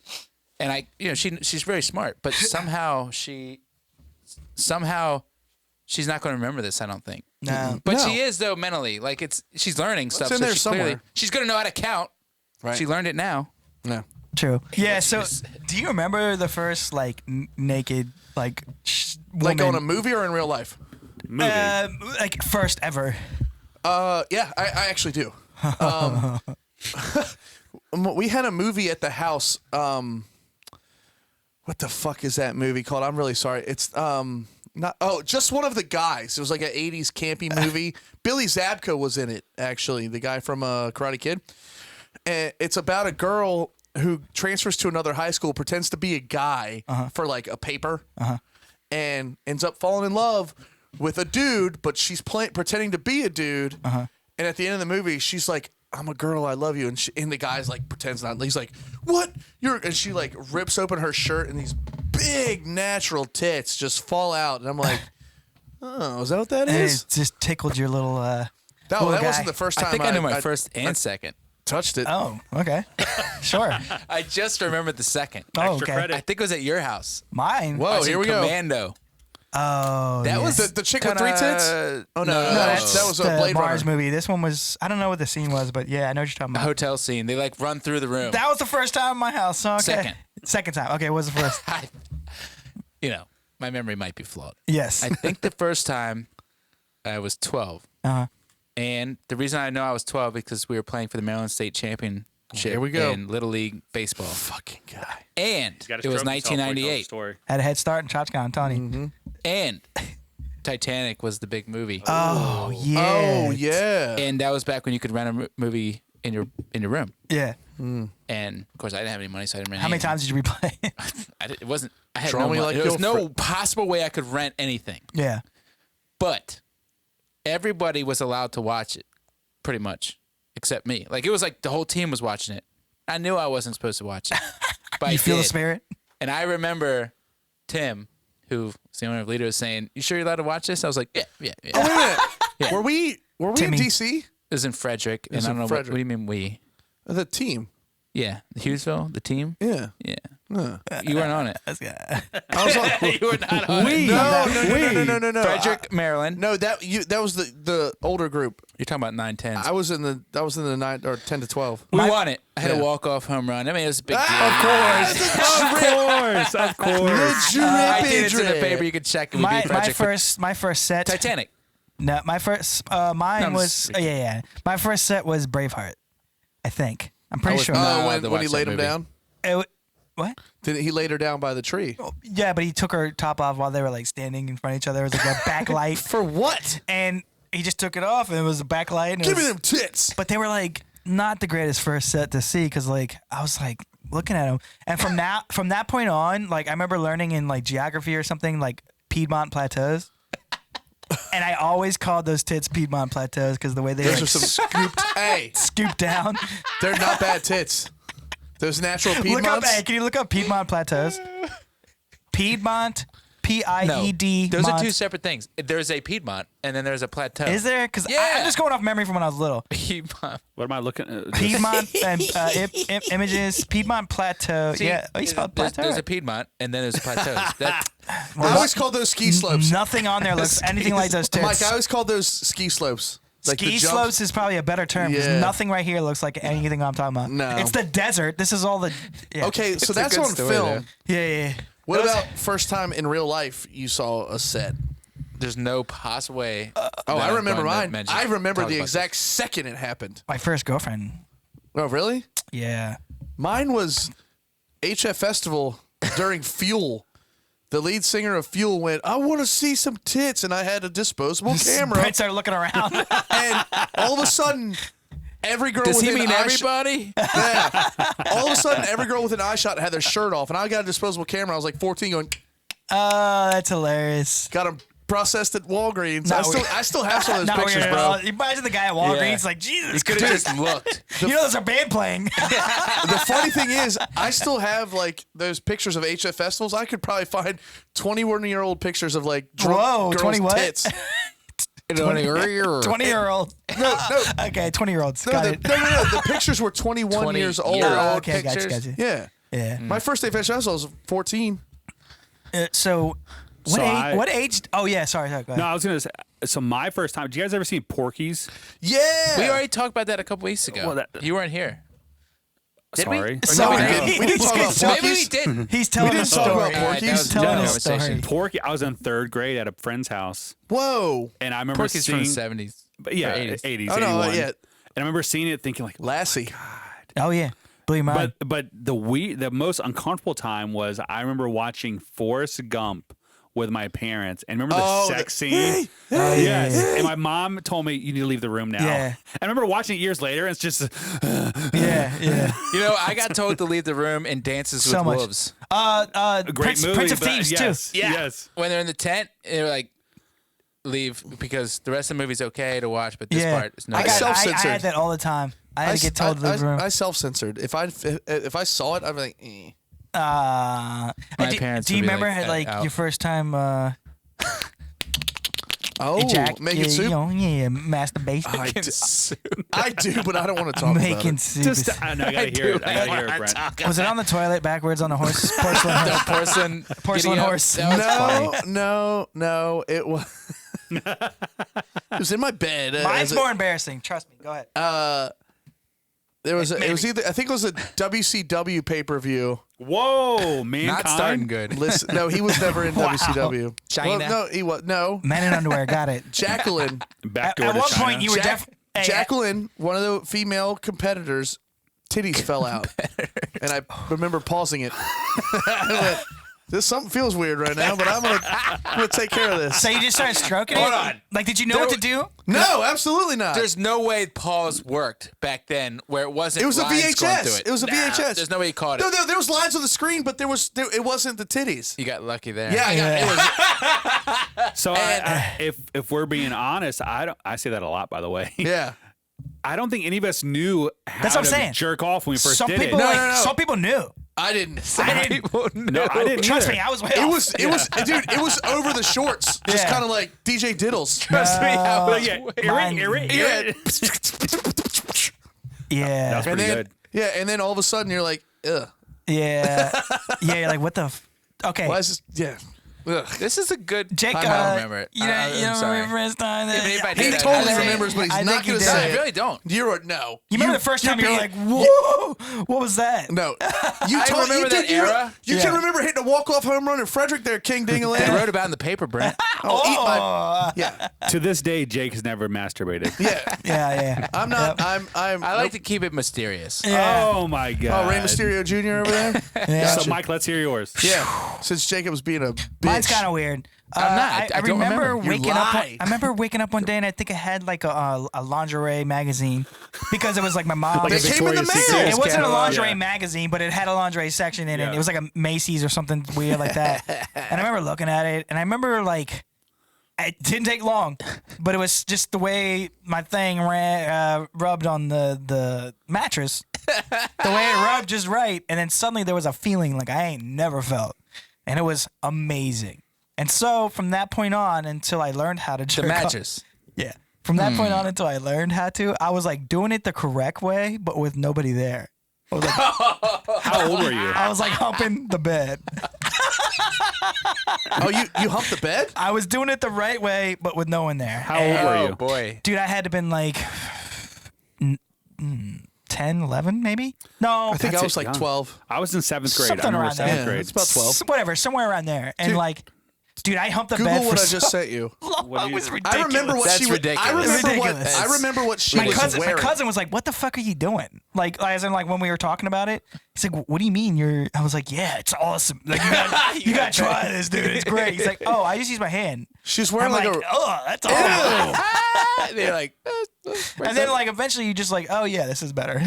And she's very smart, but somehow she's not going to remember this, I don't think. No. But No. she is though mentally. Like she's learning stuff. in so there she clearly, somewhere. she's gonna know how to count. Right. She learned it now. No. True. Yeah. So, was- do you remember the first like naked like Like woman? on a movie or in real life? Movie. Like first ever? Yeah, I actually do. We had a movie at the house. What the fuck is that movie called? I'm really sorry. It's not. Oh, just one of the guys. It was like an '80s campy movie. Billy Zabka was in it. Actually, the guy from Karate Kid. And it's about a girl who transfers to another high school, pretends to be a guy for like a paper, and ends up falling in love with a dude, but she's pretending to be a dude. And at the end of the movie, she's like, "I'm a girl, I love you," and the guy's like pretends not. He's like, "What? And she like rips open her shirt, and these big natural tits just fall out, and I'm like, "Oh, is that what that And is?" it just tickled your little. That little wasn't guy. the first time I think I knew my first and second. touched it. Oh, okay. Sure. I just remembered the second. Oh, Extra okay. credit. I think it was at your house. Mine. Whoa, Watching here we go. Commando. Oh, That yeah. was The chick with 3 tits? Oh no, that was a the Blade Mars Runner. movie. This one was. I don't know what the scene was, but yeah, I know what you're talking A about. hotel scene. They like run through the room. That was the first time in my house. So okay. Second. Second time. Okay, what was the first? my memory might be flawed. Yes. I think the first time I was 12. Uh-huh. And the reason I know I was 12 is because we were playing for the Maryland State Championship Here we go. in Little League Baseball. Fucking guy. And it was 1998. Had a head start in Shotgun, I'm telling you. And Titanic was the big movie. Oh, yeah. Oh, yeah. And that was back when you could rent a movie in your room. Yeah. And of course, I didn't have any money, so I didn't rent. How many times did you replay it? It wasn't. I had Draw no me money. like There was your no possible way I could rent anything. Yeah. But everybody was allowed to watch it, pretty much, except me. Like it was like the whole team was watching it. I knew I wasn't supposed to watch it, but You I feel the did. spirit? And I remember Tim, who's the owner of Lido, was saying, "You sure you're allowed to watch this?" I was like, "Yeah." Oh, wait a minute. Yeah. Were we Timmy. in DC? It was in Frederick, and was I don't in know Frederick. what do you mean we? The team. Yeah, Hughesville, the team. Yeah. Yeah, Huh. you weren't on it. That's good. I was on. You were not on it. No. Frederick, Maryland. No, that was the older group. You're talking about 9-10s. I was in the 9 or 10 to 12. We won it. I had Yeah. a walk-off home run. I mean, it was a big deal. Of course. I did it to the paper. You could check. We beat Frederick. My first set. Titanic. No, my first. Mine I'm was. just- Yeah. My first set was Braveheart. I think. I'm pretty was sure. not- Oh, allowed when to he watch laid that him movie. down? What? Didn't he laid her down by the tree? Yeah, but he took her top off while they were like standing in front of each other. It was like a backlight, For what? and he just took it off, and it was a backlight. And it Give me was- them tits. But they were like not the greatest first set to see because like I was like looking at them, and from that point on, like I remember learning in like geography or something like Piedmont Plateaus. And I always called those tits Piedmont Plateaus because the way they Those like are some scooped. Hey, scooped down. they're not bad tits. Those natural Look up, Piedmonts. hey, can you look up Piedmont Plateaus? Piedmont, P-I-E-D. Those are Mont. two separate things. There's a Piedmont, and then there's a plateau. Is there? Because Yeah. I'm just going off memory from when I was little. Piedmont. What am I looking at? Piedmont and images. Piedmont Plateau. See, Yeah. Oh, you spelled there's, plateau. there's a right. Piedmont, and then there's plateaus. That, I always call those ski slopes. Nothing on there looks anything like those tits. Mike, I always call those ski slopes. Like Ski the jump- slopes is probably a better term because Yeah. nothing right here looks like anything I'm talking about. No. It's the desert. This is all the. Yeah. Okay, so a that's good on story, film. though. Yeah. What about first time in real life you saw a set? there's no possible way. Oh, that I I'm remember going to mine. mention- I remember talk the about exact second it happened. My first girlfriend. Oh, really? Yeah. Mine was HF Festival during Fuel. The lead singer of Fuel went, I want to see some tits. And I had a disposable camera. Brent started looking around. And all of a sudden, every girl Does he within mean eye everybody? yeah. All of a sudden, every girl with an eye shot had their shirt off. And I got a disposable camera. I was like 14 going, Oh, that's hilarious. got them processed at Walgreens. Not I still have some of those Not pictures, weird at bro. all. Imagine the guy at Walgreens Yeah. like, Jesus. You could have just looked. You know there's a band playing. The funny thing is, I still have like those pictures of HF festivals. I could probably find 21-year-old pictures of like drunk Whoa, girls' 20 what? tits. 20-year-old. No. Okay, 20-year-olds. No, Got the, it. no. The pictures were 21 years old. year-old Okay, gotcha, pictures. gotcha. Yeah. Yeah. My first day festival was 14. So, what So age? I- What age? Oh yeah, sorry. Go ahead. No, I was gonna say. So my first time. Did you guys ever see Porky's? Yeah. We already talked about that a couple weeks ago. Well, that- you weren't here. Did we? Sorry. No, we Sorry. didn't. We didn't talk about He's- Maybe we Porky's. didn't. He's telling We a didn't talk story. about All right, Porky's. that was a Telling different a story. conversation. Porky. I was in third grade at a friend's house, Whoa. and I remember Porky's seeing. from the 70s. But yeah, or 80s. 80s, Oh, no, 81. yeah. And I remember seeing it, thinking like, Lassie. Oh yeah, blew your mind. but the most uncomfortable time was I remember watching Forrest Gump with my parents, and remember the Oh, sex the- scene. Oh, yeah, Yes, yeah. and my mom told me you need to leave the room now. Yeah. I remember watching it years later, and it's just Yeah. You know, I got told to leave the room in Dances So with much. Wolves. a great Prince, movie. Prince of but Thieves yes, too. Yes. When they're in the tent, they're like, leave because the rest of the movie's okay to watch, but this Yeah. part is no. I, good. got, I self-censored. had that all the time. I had to get told to leave the room. I self-censored. If I saw it, I'd be like, eh. My parents do you would be remember like, like out. your first time Oh, making soup? You know, yeah, masturbation. I do, but I don't want to talk Making about it. soup. Just I know I gotta hear it. I gotta hear it, Brent. Was it on the toilet backwards on the horse porcelain No, horse? porcelain, Porcelain getting up, horse. that was funny. No, it was. It was in my bed. Mine's more embarrassing. Trust me. Go ahead. There was it was either I think it was a WCW pay-per-view. Whoa, Mankind. Not starting good. Listen, no, he was never in WCW. China. Well, no, he was no. Men in underwear, got it. Jacqueline. Backdoor At to one China. point, you were Jacqueline, one of the female competitors, titties fell out, and I remember pausing it. I went, this something feels weird right now, but I'm gonna take care of this. So you just started stroking Hold it? on. Like, did you know what to do? No, absolutely not. There's no way pause worked back then where it wasn't. It was a lines going through VHS. It. It was a VHS. There's no way you caught it. No, there was lines on the screen, but it wasn't the titties. You got lucky there. Yeah, it was. So if we're being honest, I say that a lot, by the way. Yeah. I don't think any of us knew how That's what I'm to saying. jerk off when we first Some did people it. No. some people knew. I didn't. I didn't. No, I didn't Trust either. me, I was way It off. was, dude. It was over the shorts, just Yeah. kind of like DJ Diddles. Trust me. I was Yeah, Mine- Yeah. Yeah. That's And pretty then, good. yeah, and then all of a sudden you're like, ugh. Yeah. Yeah, you're like, what the okay. Why is this? Yeah. Ugh. This is a good. Jake, I don't remember it. You don't I'm remember sorry. the first time that Even if I He did, totally I say it. remembers, but he's I not think you going to did. No, say I it. really don't. No. You remember the first time you were being- like, whoa, what was that? No. I You remember that era. You Yeah. can remember hitting a walk-off home run at Frederick there, King They Ding-a-ling. wrote about it in the paper, Brent. Oh, eat my... Yeah. To this day, Jake has never masturbated. Yeah. Yeah. I'm not... Yep. I'm... I like to keep it mysterious. Yeah. Oh my god. Oh, Rey Mysterio Jr. over there? Yeah. So Mike, let's hear yours. Yeah. Since Jacob's being a bitch. Mine's kind of weird. I'm not. I don't remember. You waking up. lied. I remember waking up one day and I think I had like a lingerie magazine because it was like my mom. They came in the Victoria's mail. Secret It wasn't a catalog. lingerie Yeah. magazine, but it had a lingerie section in it. Yeah. It was like a Macy's or something weird like that. And I remember looking at it, and I remember like it didn't take long, but it was just the way my thing rubbed on the mattress. The way it rubbed just right, and then suddenly there was a feeling like I ain't never felt, and it was amazing. And so from that point on until I learned how to jerk The off- mattress. yeah. From that point on until I learned how to, I was like doing it the correct way, but with nobody there. I was like, How old were you? I was like humping the bed. Oh, you humped the bed? I was doing it the right way, but with no one there. How old were Oh you? boy. Dude, I had to been like 10, 11 maybe? No. I think That's I was like young. 12. I was in 7th grade. Something I remember around there. 7th Yeah, grade. it's about 12. Whatever, somewhere around there. And Dude. like, dude, I humped the Google bed what for I just so sent you. long. What do It you- was I ridiculous. remember what That's she was. ridiculous. I remember Ridiculous. I remember what she my was cousin, wearing. my cousin was like, "What the fuck are you doing?" Like, as in, like when we were talking about it, he's like, "What do you mean you're?" I was like, "Yeah, it's awesome. Like, you got to try this, dude. It's great." He's like, "Oh, I just use my hand." She's I'm wearing like, like a. "Oh, that's awesome." They're like, And then, like, eventually, you just like, "Oh yeah, this is better."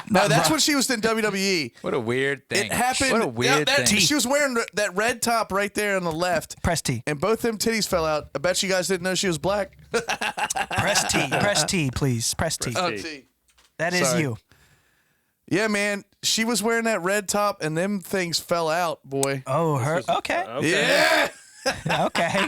No, that's when she was in WWE. what a weird thing. It happened. What a weird that, thing. She was wearing that red top right there on the left, Press T, and both them titties fell out. I bet you guys didn't know she was black. press T, please, press T. Oh, T. That is sorry. you. Yeah, man. She was wearing that red top, and them things fell out, boy. Oh, her. Okay, Yeah. okay,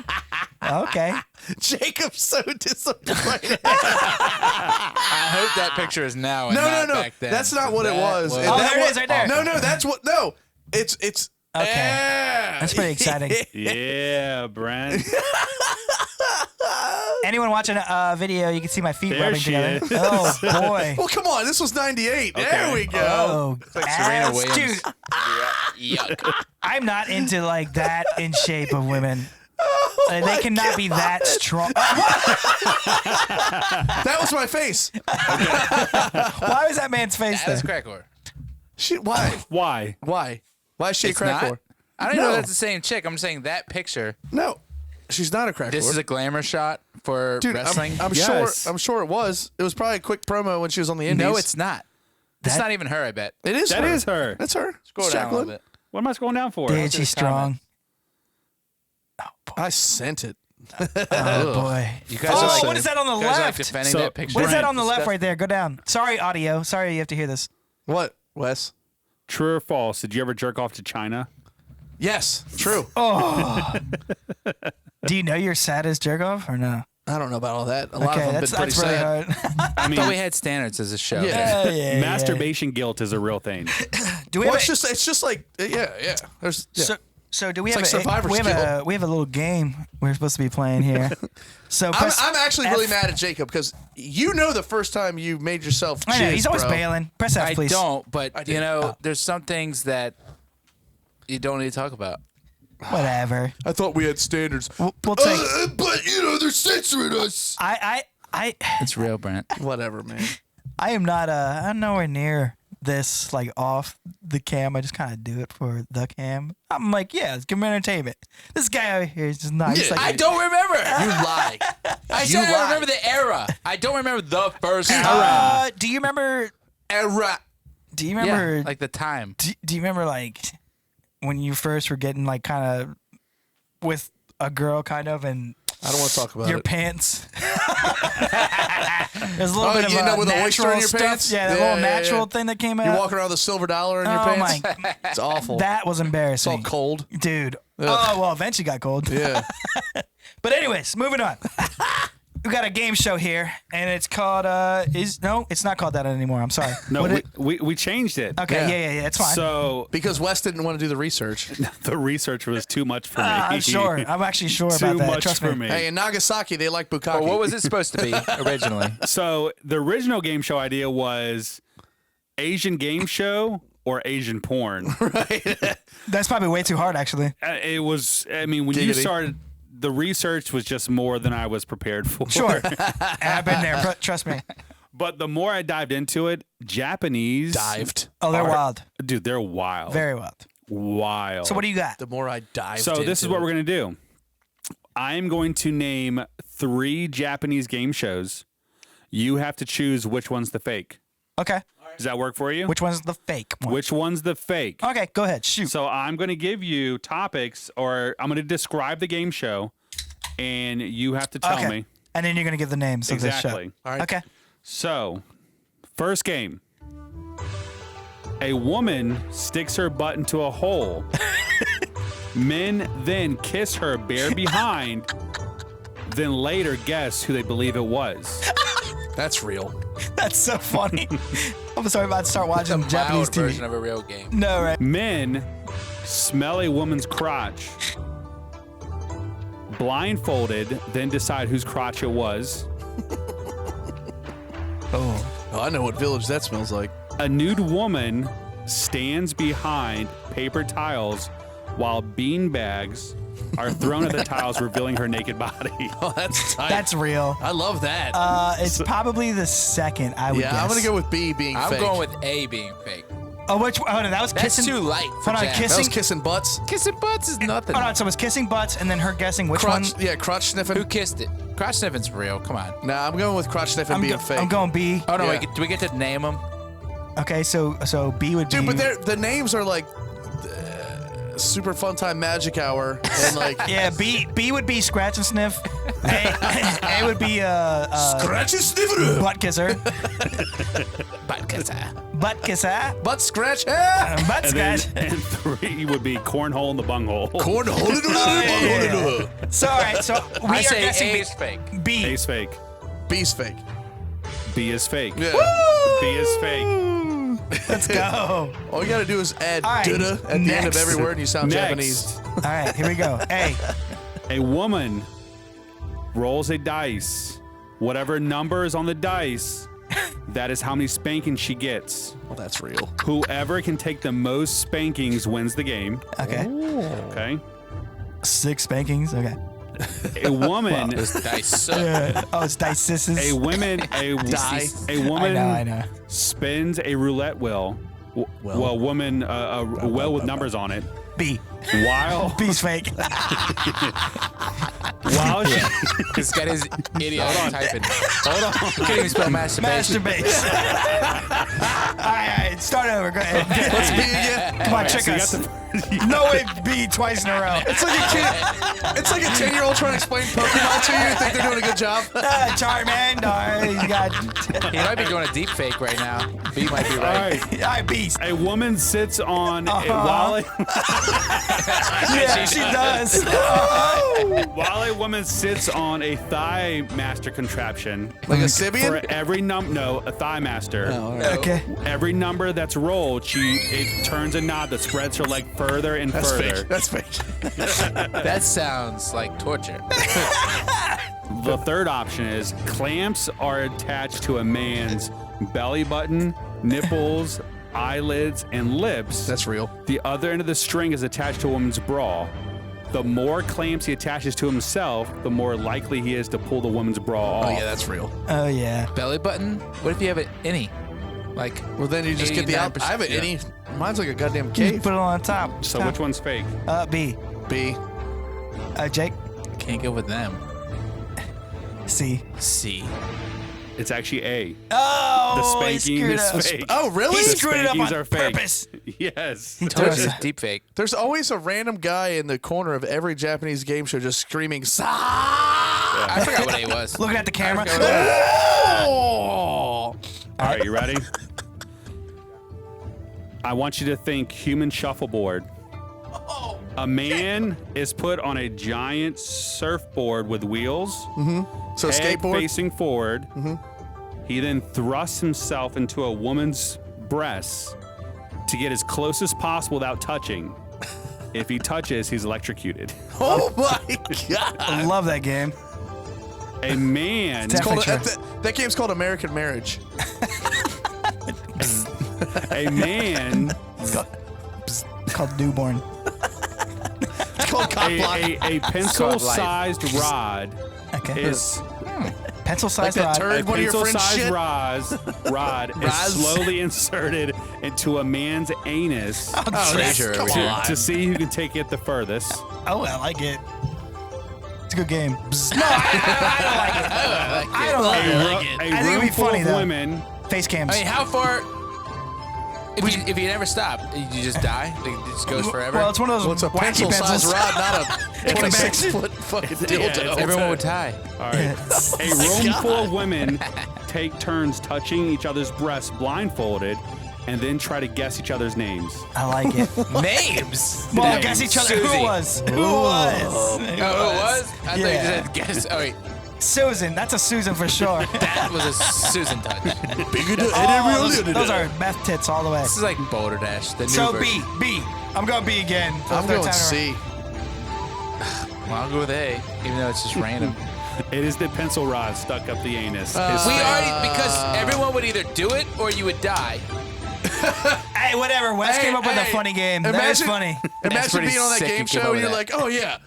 okay. Jacob's so disappointed. I hope that picture is now. And No, not no. Back then. That's not what it That was. And Oh, that there it wa- is, right there. No, that's what. No, it's. Okay. Yeah. That's pretty exciting. Yeah, Brent. Anyone watching a video, you can see my feet There rubbing she together. is. Oh boy. Well, come on. This was '98. There Okay. we go. Oh, like Serena ass. Williams. Dude, Yuck. I'm not into like that in shape of women. They cannot be that strong. That was my face. Why was that man's face That is there? crack whore. Why? Why? Why? Why is she It's a crack not? whore? I don't even know No. if that's the same chick. I'm saying that picture. No, she's not a crack This whore. is a glamour shot for Dude, wrestling. I'm Yes. sure. I'm sure it was. It was probably a quick promo when she was on the Indies. no, it's not. It's That- not even her. I bet. It is. That her. is her. That's her. Scroll It's down a little Jacqueline. bit. What am I scrolling down for? Dude, she's strong. I sent it. Oh boy. You guys Oh, are like, what is that on the you guys are like left? defending So- that picture. What is that Brent, on the left Disgusting. right there? Go down. Sorry, audio. Sorry you have to hear this. What, Wes? True or false? Did you ever jerk off to China? Yes, true. Do you know you're sad as jerk off or no? I don't know about all that. A lot Okay, of them that's been pretty really sad. hard. I I mean, thought we had standards as a show. Yeah. Yeah. masturbation guilt is a real thing. Do we Well, have it's just like, yeah. There's, yeah. So do we It's have like Survivor we have skill. we have a little game we're supposed to be playing here. So I'm actually really mad at Jacob because you know the first time you made yourself jizz, I know he's always bro. bailing. Press F, I please. don't, but I you did. know, there's some things that you don't need to talk about. Whatever. I thought we had standards. We'll take. But you know they're censoring us. I It's real, Brent. Whatever, man. I am not. I'm nowhere near this like off the cam. I just kind of do it for the cam. I'm like, yeah, let's give him entertainment. This guy over here is just not. He's Yeah, like, I don't remember. You lie. I You said I lied. remember the era. I don't remember the first time. Do you remember? Era. Do you remember? Yeah, like the time. do you remember like when you first were getting like kind of with a girl kind of and I don't want to talk about your it. pants? There's a little bit of you end up with an oyster natural in your stuff. pants? Yeah, the Yeah, little yeah, natural yeah. thing that came out. You're walking around with a silver dollar in your Oh pants. my! It's awful. That was It's embarrassing. all cold. Dude. Oh, well, eventually got cold. Yeah. But anyways, moving on. We got a game show here, and it's called, it's not called that anymore. I'm sorry. No, What we changed it. okay, yeah, it's fine. So Because Wes didn't want to do the research. the research was too much for me. I'm sure. I'm actually sure Too about that. much Trust for me. me. Hey, in Nagasaki, they like bukkake. Well, what was it supposed to be originally? So the original game show idea was Asian game show or Asian porn. That's probably way too hard, actually. It was. I mean, when you Giggity. started, the research was just more than I was prepared for. Sure. I've been there. Trust me. But the more I dived into it, Japanese dived? Oh, they're wild. Dude, they're wild. Very wild. wild. So what do you got? The more I dived So this is into what it. we're gonna do. I'm going to name 3 Japanese game shows. You have to choose which one's the fake. Okay. Does that work for you? Which one's the fake one? Which one's the fake? Okay, go ahead. Shoot. So I'm going to give you topics, or I'm going to describe the game show, and you have to tell okay. me. And then you're going to give the names of the show. Exactly. All right. Okay. So, first game. A woman sticks her butt into a hole. Men then kiss her bare behind, then later guess who they believe it was. That's real. That's so funny. I'm sorry about to start watching It's a Japanese mild TV. version of a real game. No, right? Men smell a woman's crotch, blindfolded, then decide whose crotch it was. Oh. Oh, I know what village that smells like. A nude woman stands behind paper tiles while bean bags are thrown at the tiles, revealing her naked body. Oh, that's tight. That's real. I love that. It's probably the second, I would yeah, guess. I'm gonna go with B being I'm fake. going with A being fake. Oh, which one? Oh, no, that was That's kissing. too light for Hold on, Jack. That kissing. was kissing butts. Kissing butts is nothing. Hold on, so it was kissing butts, and then her guessing which Crotch, one. yeah, crotch sniffing. Who kissed it? Crotch sniffing's real. Come on. Nah, I'm going with crotch sniffing being fake. I'm going B. Oh no, Yeah. wait, do we get to name them? Okay, so B would be. Dude, but the names are like Super Fun Time Magic Hour and like Yeah, B would be scratch and sniff. A would be Scratch and Sniffer. butt kisser. Butt kisser. Butt scratch. Ah! Butt And scratch. then and 3 would be cornhole in the bunghole. Cornhole. So all right, so we I are say guessing A B. is fake. B. A's fake. B's fake. B is fake. Yeah. B is fake. Let's go. All you gotta do is add All right, "duda" at the end of next. every word, and you sound Next. Japanese. All right, here we go. A. A woman rolls a dice. Whatever number is on the dice, that is how many spankings she gets. Well, that's real. Whoever can take the most spankings wins the game. Okay. Okay. 6 spankings. Okay. A woman, Those dice suck. Oh, it's dice sisses. a woman, a woman I know. spins a roulette wheel. Well, a woman, a well with numbers on it. B. While B's fake. while she, This guy is idiotic typing. hold on. Can't even spell masturbation. Masturbate. all right, start over. Go ahead. What's B again? Come on, So trick you us. got the- No way, B twice in a row. It's like a kid. It's like a 10-year-old trying to explain Pokemon to you and think they're doing a good job. Charmander. You got. He might be doing a deep fake right now. B might be All right. right. All right, B's. A woman sits on Uh-huh. Yeah, she does. while a woman sits on a thigh master contraption. Like a For Sibian? every a thigh master. Okay. Every number that's rolled, it turns a knob that spreads her leg further and further. That's fake. That sounds like torture. The third option is clamps are attached to a man's belly button, nipples, eyelids, and lips. That's real. The other end of the string is attached to a woman's bra. The more clamps he attaches to himself, the more likely he is to pull the woman's bra off. Oh yeah, that's real. Oh yeah. Belly button? What if you have an innie? Like, Well, then you just get the out. I have an innie. Mine's like a goddamn cave. Put it on top. So which one's fake? B. B. Jake. Can't go with them. C. C. It's actually A. Oh, The he spanking screwed is up. fake. Oh really? He The screwed it up spankings on are fake. purpose. Yes. He Told told you us. it's deep fake. There's always a random guy in the corner of every Japanese game show just screaming, "Sa!" I forgot what A was. Looking at the camera. I forgot what A was. Oh! All right, you ready? I want you to think human shuffleboard. A man is put on a giant surfboard with wheels, So head skateboard. facing forward. He then thrusts himself into a woman's breasts to get as close as possible without touching. If he touches, he's electrocuted. Oh my god! I love that game. A man, It's That game's called American Marriage. a man, It's called Newborn. It's called Cock Block. a pencil-sized rod Okay. is Pencil-sized Like that rod. turd? a One of your friends' pencil-sized shit? rod is Raz? slowly inserted into a man's anus Treasure over come here. on. to see who can take it the furthest. Oh, I like it. It's a good game. No, I don't like it. A I think it'd room be full funny, of though. women. Face cams. I mean, how far? If you never stop, you just die. Like, it just goes forever. Well, it's one of those Well, it's a wacky pencil-sized pencils. rod, not a It's a 26-foot fucking dildo. Everyone would die. All right. A room full of women take turns touching each other's breasts blindfolded and then try to guess each other's names. I like it. Names. Well, guess each other. Who Susie. it was? Who it was? Oh, it was? I thought you Yeah. said guess. Oh, wait. Susan. That's a Susan for sure. That was a Susan touch. Those are meth tits all the way. This is like Boulder Dash. The new So version. B. I'm going B again. for the I'm third going time C. Well, I'll go with A, even though it's just random. It is the pencil rod stuck up the anus. We already, because everyone would either do it or you would die. Hey, whatever. Wes came up with a funny game. That is funny. Imagine pretty being on that sick game you came show up and with you're that. like, oh yeah.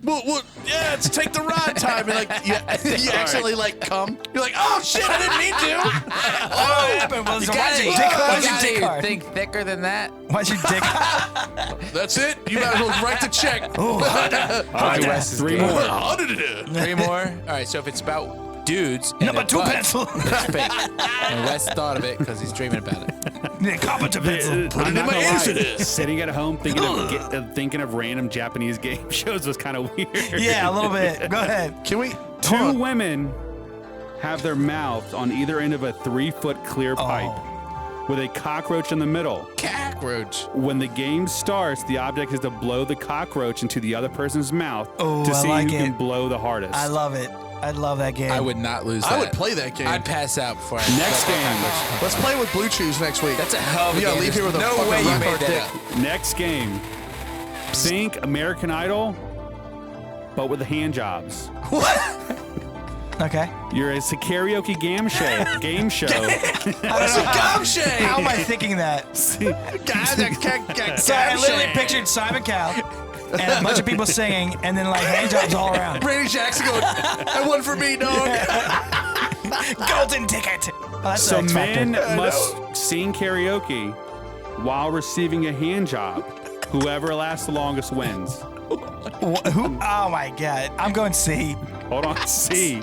Well, yeah, it's take the ride time. And like, you accidentally like come. You're like, oh shit, I didn't mean to. What happened? Why'd your dick hard? Think thicker than that. Why'd your dick That's it. You might as well write the check. All right, Wes is three good. more. Three more. All right, so if it's about dudes, and Number their 2 butts, pencil. it's fake. And Wes thought of it because he's dreaming about it. Competent pencil. Put it in my anus it is. Sitting at home thinking of random Japanese game shows was kind of weird. Yeah, a little bit. Go ahead. Can we? Two women have their mouths on either end of a 3-foot clear pipe with a cockroach in the middle. Cockroach. When the game starts, the object is to blow the cockroach into the other person's mouth Oh, to I see like who it. can blow the hardest. I love it. I love that game. I would not lose that. I would play that game. I'd pass out before I Next game. Let's play with Blue Chews next week. That's a hell of a We gotta game. leave here with a no fucking way you rock made hard that dick. up. Next game. Think American Idol, but with the hand jobs. Okay. It's a karaoke game show. How am I thinking that? So I literally pictured Simon Cowell and a bunch of people singing, and then like hand jobs all around. Randy Jackson going, that one for me, dog. Golden ticket. Oh, that's So the X Factor. men must sing karaoke while receiving a hand job. Whoever lasts the longest wins. Who? Oh my God. I'm going C. Hold on. C.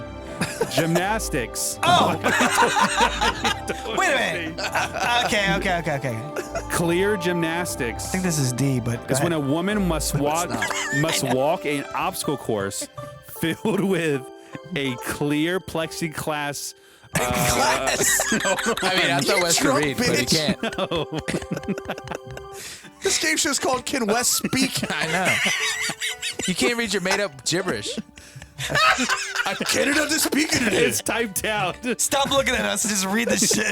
Gymnastics. Oh. Wait a minute. Okay. Clear gymnastics. I think this is D, but go Is when a ahead. woman must walk an obstacle course filled with a clear plexiglass. I mean, I thought Wes could drunk read, but he bitch. can't. This game show's called Can West Speak? I know. You can't read your made-up gibberish. I cannot speak it. It's typed out. Stop looking at us and just read the shit.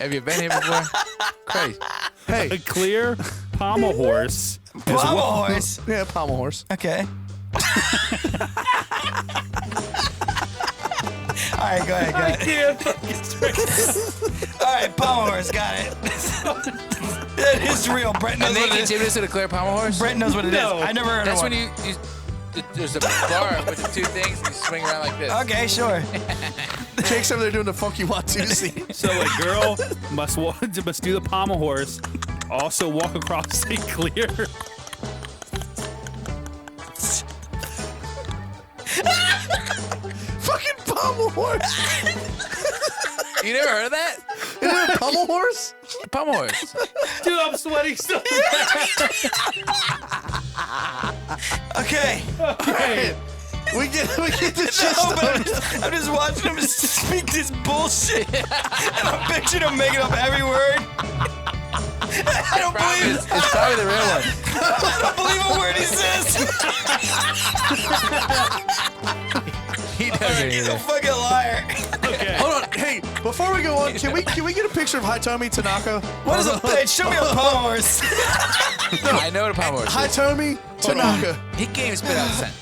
Have you been here before? Crazy. Hey, A clear pommel horse. Pommel horse. yeah, pommel horse. Okay. All right, go ahead. All right, pommel horse, got it. That is real. Brett knows And they what it is. give this to the clear pommel horse? Brett knows what it is. No. I never heard That's of when one. there's a bar with the two things and you swing around like this. Okay, sure. Jake's over there doing the funky Watusi. So a girl must do the pommel horse, also walk across a clear. Fucking pommel horse. You never heard of that? Is it a pommel horse? Pommel horse. Dude, I'm sweating so Okay. Hey, we get the shit No, but started. I'm just watching him speak this bullshit. And I'm picturing him making up every word. I don't believe It's probably the real one. I don't believe a word he says. He doesn't He's a either. fucking liar. Okay. Hold on. Hey, before we go on, can we get a picture of Hitomi Tanaka? What is a bitch? Show me a pommel horse. I know what a pommel horse is. Hitomi Tanaka. He can't even spit out a sentence.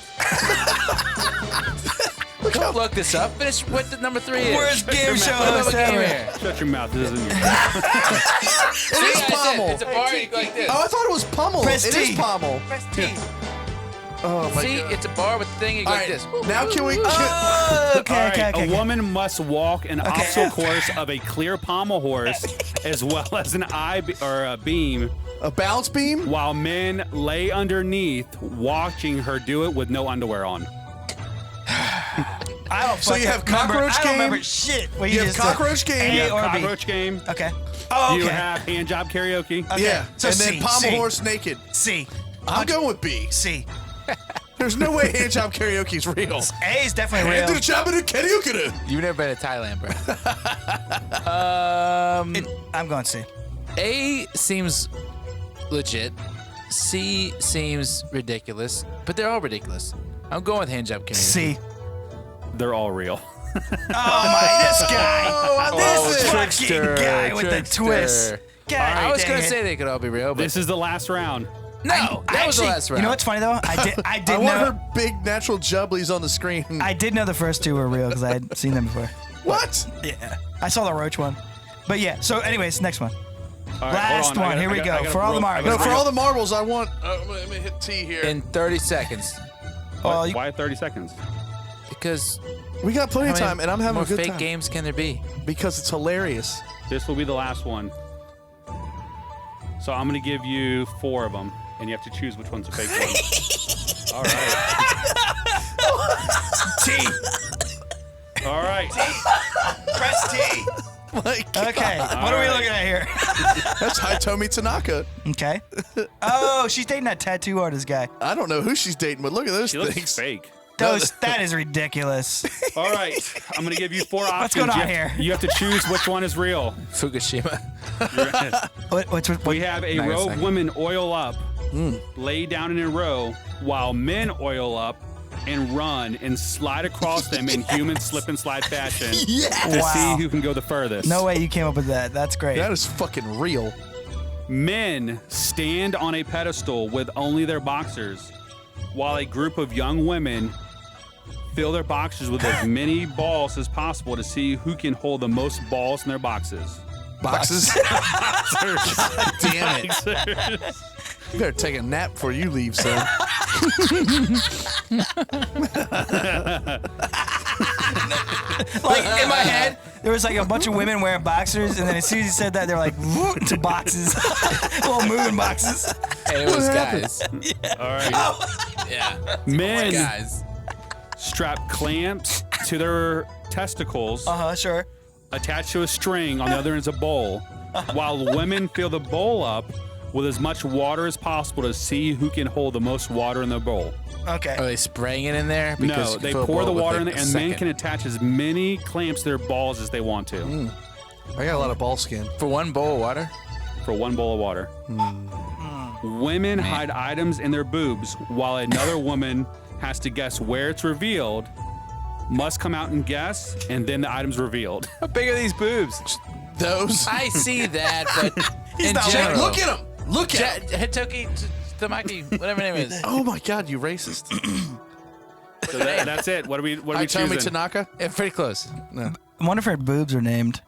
Don't look this up. Finish what the number 3 is. Worst game show Put host up a game ever. here. Shut your mouth. This isn't your It See, is I said, pommel. it's a bar and you go like this. Oh, I thought it was pummel. Press It is T. pommel. Press T. Oh my See, god. it's a bar with the thing you go All like right, this. now can we? Okay, All right, okay, okay. A woman must walk an obstacle course of a clear pommel horse, as well as an a beam, A bounce beam? while men lay underneath, watching her do it with no underwear on. I don't So you have fucking remember- cockroach I don't game? remember shit. What You have just said. cockroach game. A You have or B. cockroach game. Okay. Oh, okay. You have hand job karaoke. Okay. Yeah. So and C, then pommel C. horse naked. C. I'm going with B. C. There's no way hand job karaoke is real. A is definitely Hand to real. the job in the karaoke. You've never been to Thailand, bro. I'm going C. A seems legit. C seems ridiculous, but they're all ridiculous. I'm going with hand job karaoke. C. They're all real. Oh my, this guy. Oh, This fucking trickster, guy with the trickster. twist. God I was dang gonna it. say they could all be real, but This is the last round. no, that I was the actually- last round. You know what's funny though? I did I want know. her big natural jubblies on the screen. I did know the first two were real because I had seen them before. What? Yeah, I saw the roach one. But yeah. So, anyways, next one. All right, Last hold on. one. Here we go. For all the marbles. No, for all the marbles, I want. Let me hit T here. In 30 seconds, Oh, you- Why 30 seconds? because We got plenty how of many time, and I'm having more a good fake time games can there be? because it's hilarious. This will be the last one. So I'm going to give you 4 of them, and you have to choose which one's a fake one. All right. T. All right. Press T. Like, Okay. What are we looking at here? that's Hitomi Tanaka. Okay. Oh, she's dating that tattoo artist guy. I don't know who she's dating, but look at those She looks things. fake. That is ridiculous. All right. I'm going to give you 4 options. What's going on You have- here? You have to choose which one is real. Fukushima. What's We have a Hang on a row of second. women oil up, lay down in a row, while men oil up and run and slide across them in human slip and slide fashion to Wow. see who can go the furthest. No way you came up with that. That's great. That is fucking real. Men stand on a pedestal with only their boxers, while a group of young women fill their boxers with as many balls as possible to see who can hold the most balls in their boxes. Boxes. God damn it. You better take a nap before you leave, son. Like in my head, there was like a bunch of women wearing boxers, and then as soon as he said that, they're like whoop, to boxes, little moving boxes. And it was guys. All right. Yeah. Men Guys. strap clamps to their testicles, Sure. attached to a string. On the other end is a bowl, while women fill the bowl up with as much water as possible to see who can hold the most water in the bowl. Okay. Are they spraying it in there? No, Because you they fill a pour bowl the with, water like, in there, a and men second. can attach as many clamps to their balls as they want to I got a lot of ball skin. For one bowl of water? for one bowl of water. Women hide items in their boobs, while another woman has to guess where it's revealed, must come out and guess, and then the item's revealed. How big are these boobs? those. I see that, but in not general, Look at him. Look at him. Hitoki Tamaki, whatever her name is. Oh my God, you racist. So that's it. What are we Hitomi choosing? Tanaka. Yeah, pretty close. No. I wonder if her boobs are named.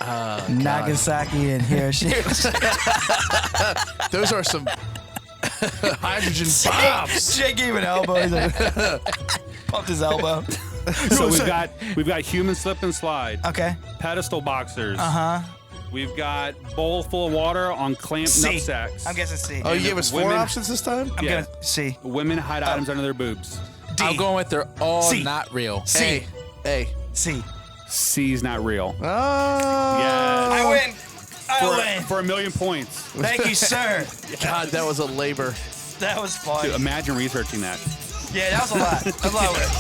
Nagasaki and Hiroshima. Those are some hydrogen bombs. Jake gave an elbow. He's like, pumped his elbow. So we've got human slip and slide. Okay. Pedestal boxers. Uh-huh. We've got bowl full of water on clamped C. nutsacks. I'm guessing C. Oh, you gave us 4 Women- options this time? I'm yeah. gonna C. Women hide items under their boobs. D. I'm going with they're all C. not real. C. A. C. C's not real. Oh. Yes. I win. I win. For 1 million points. Thank you, sir. God, that was a labor. That was fun. Dude, imagine researching that. Yeah, that was a lot. I love it.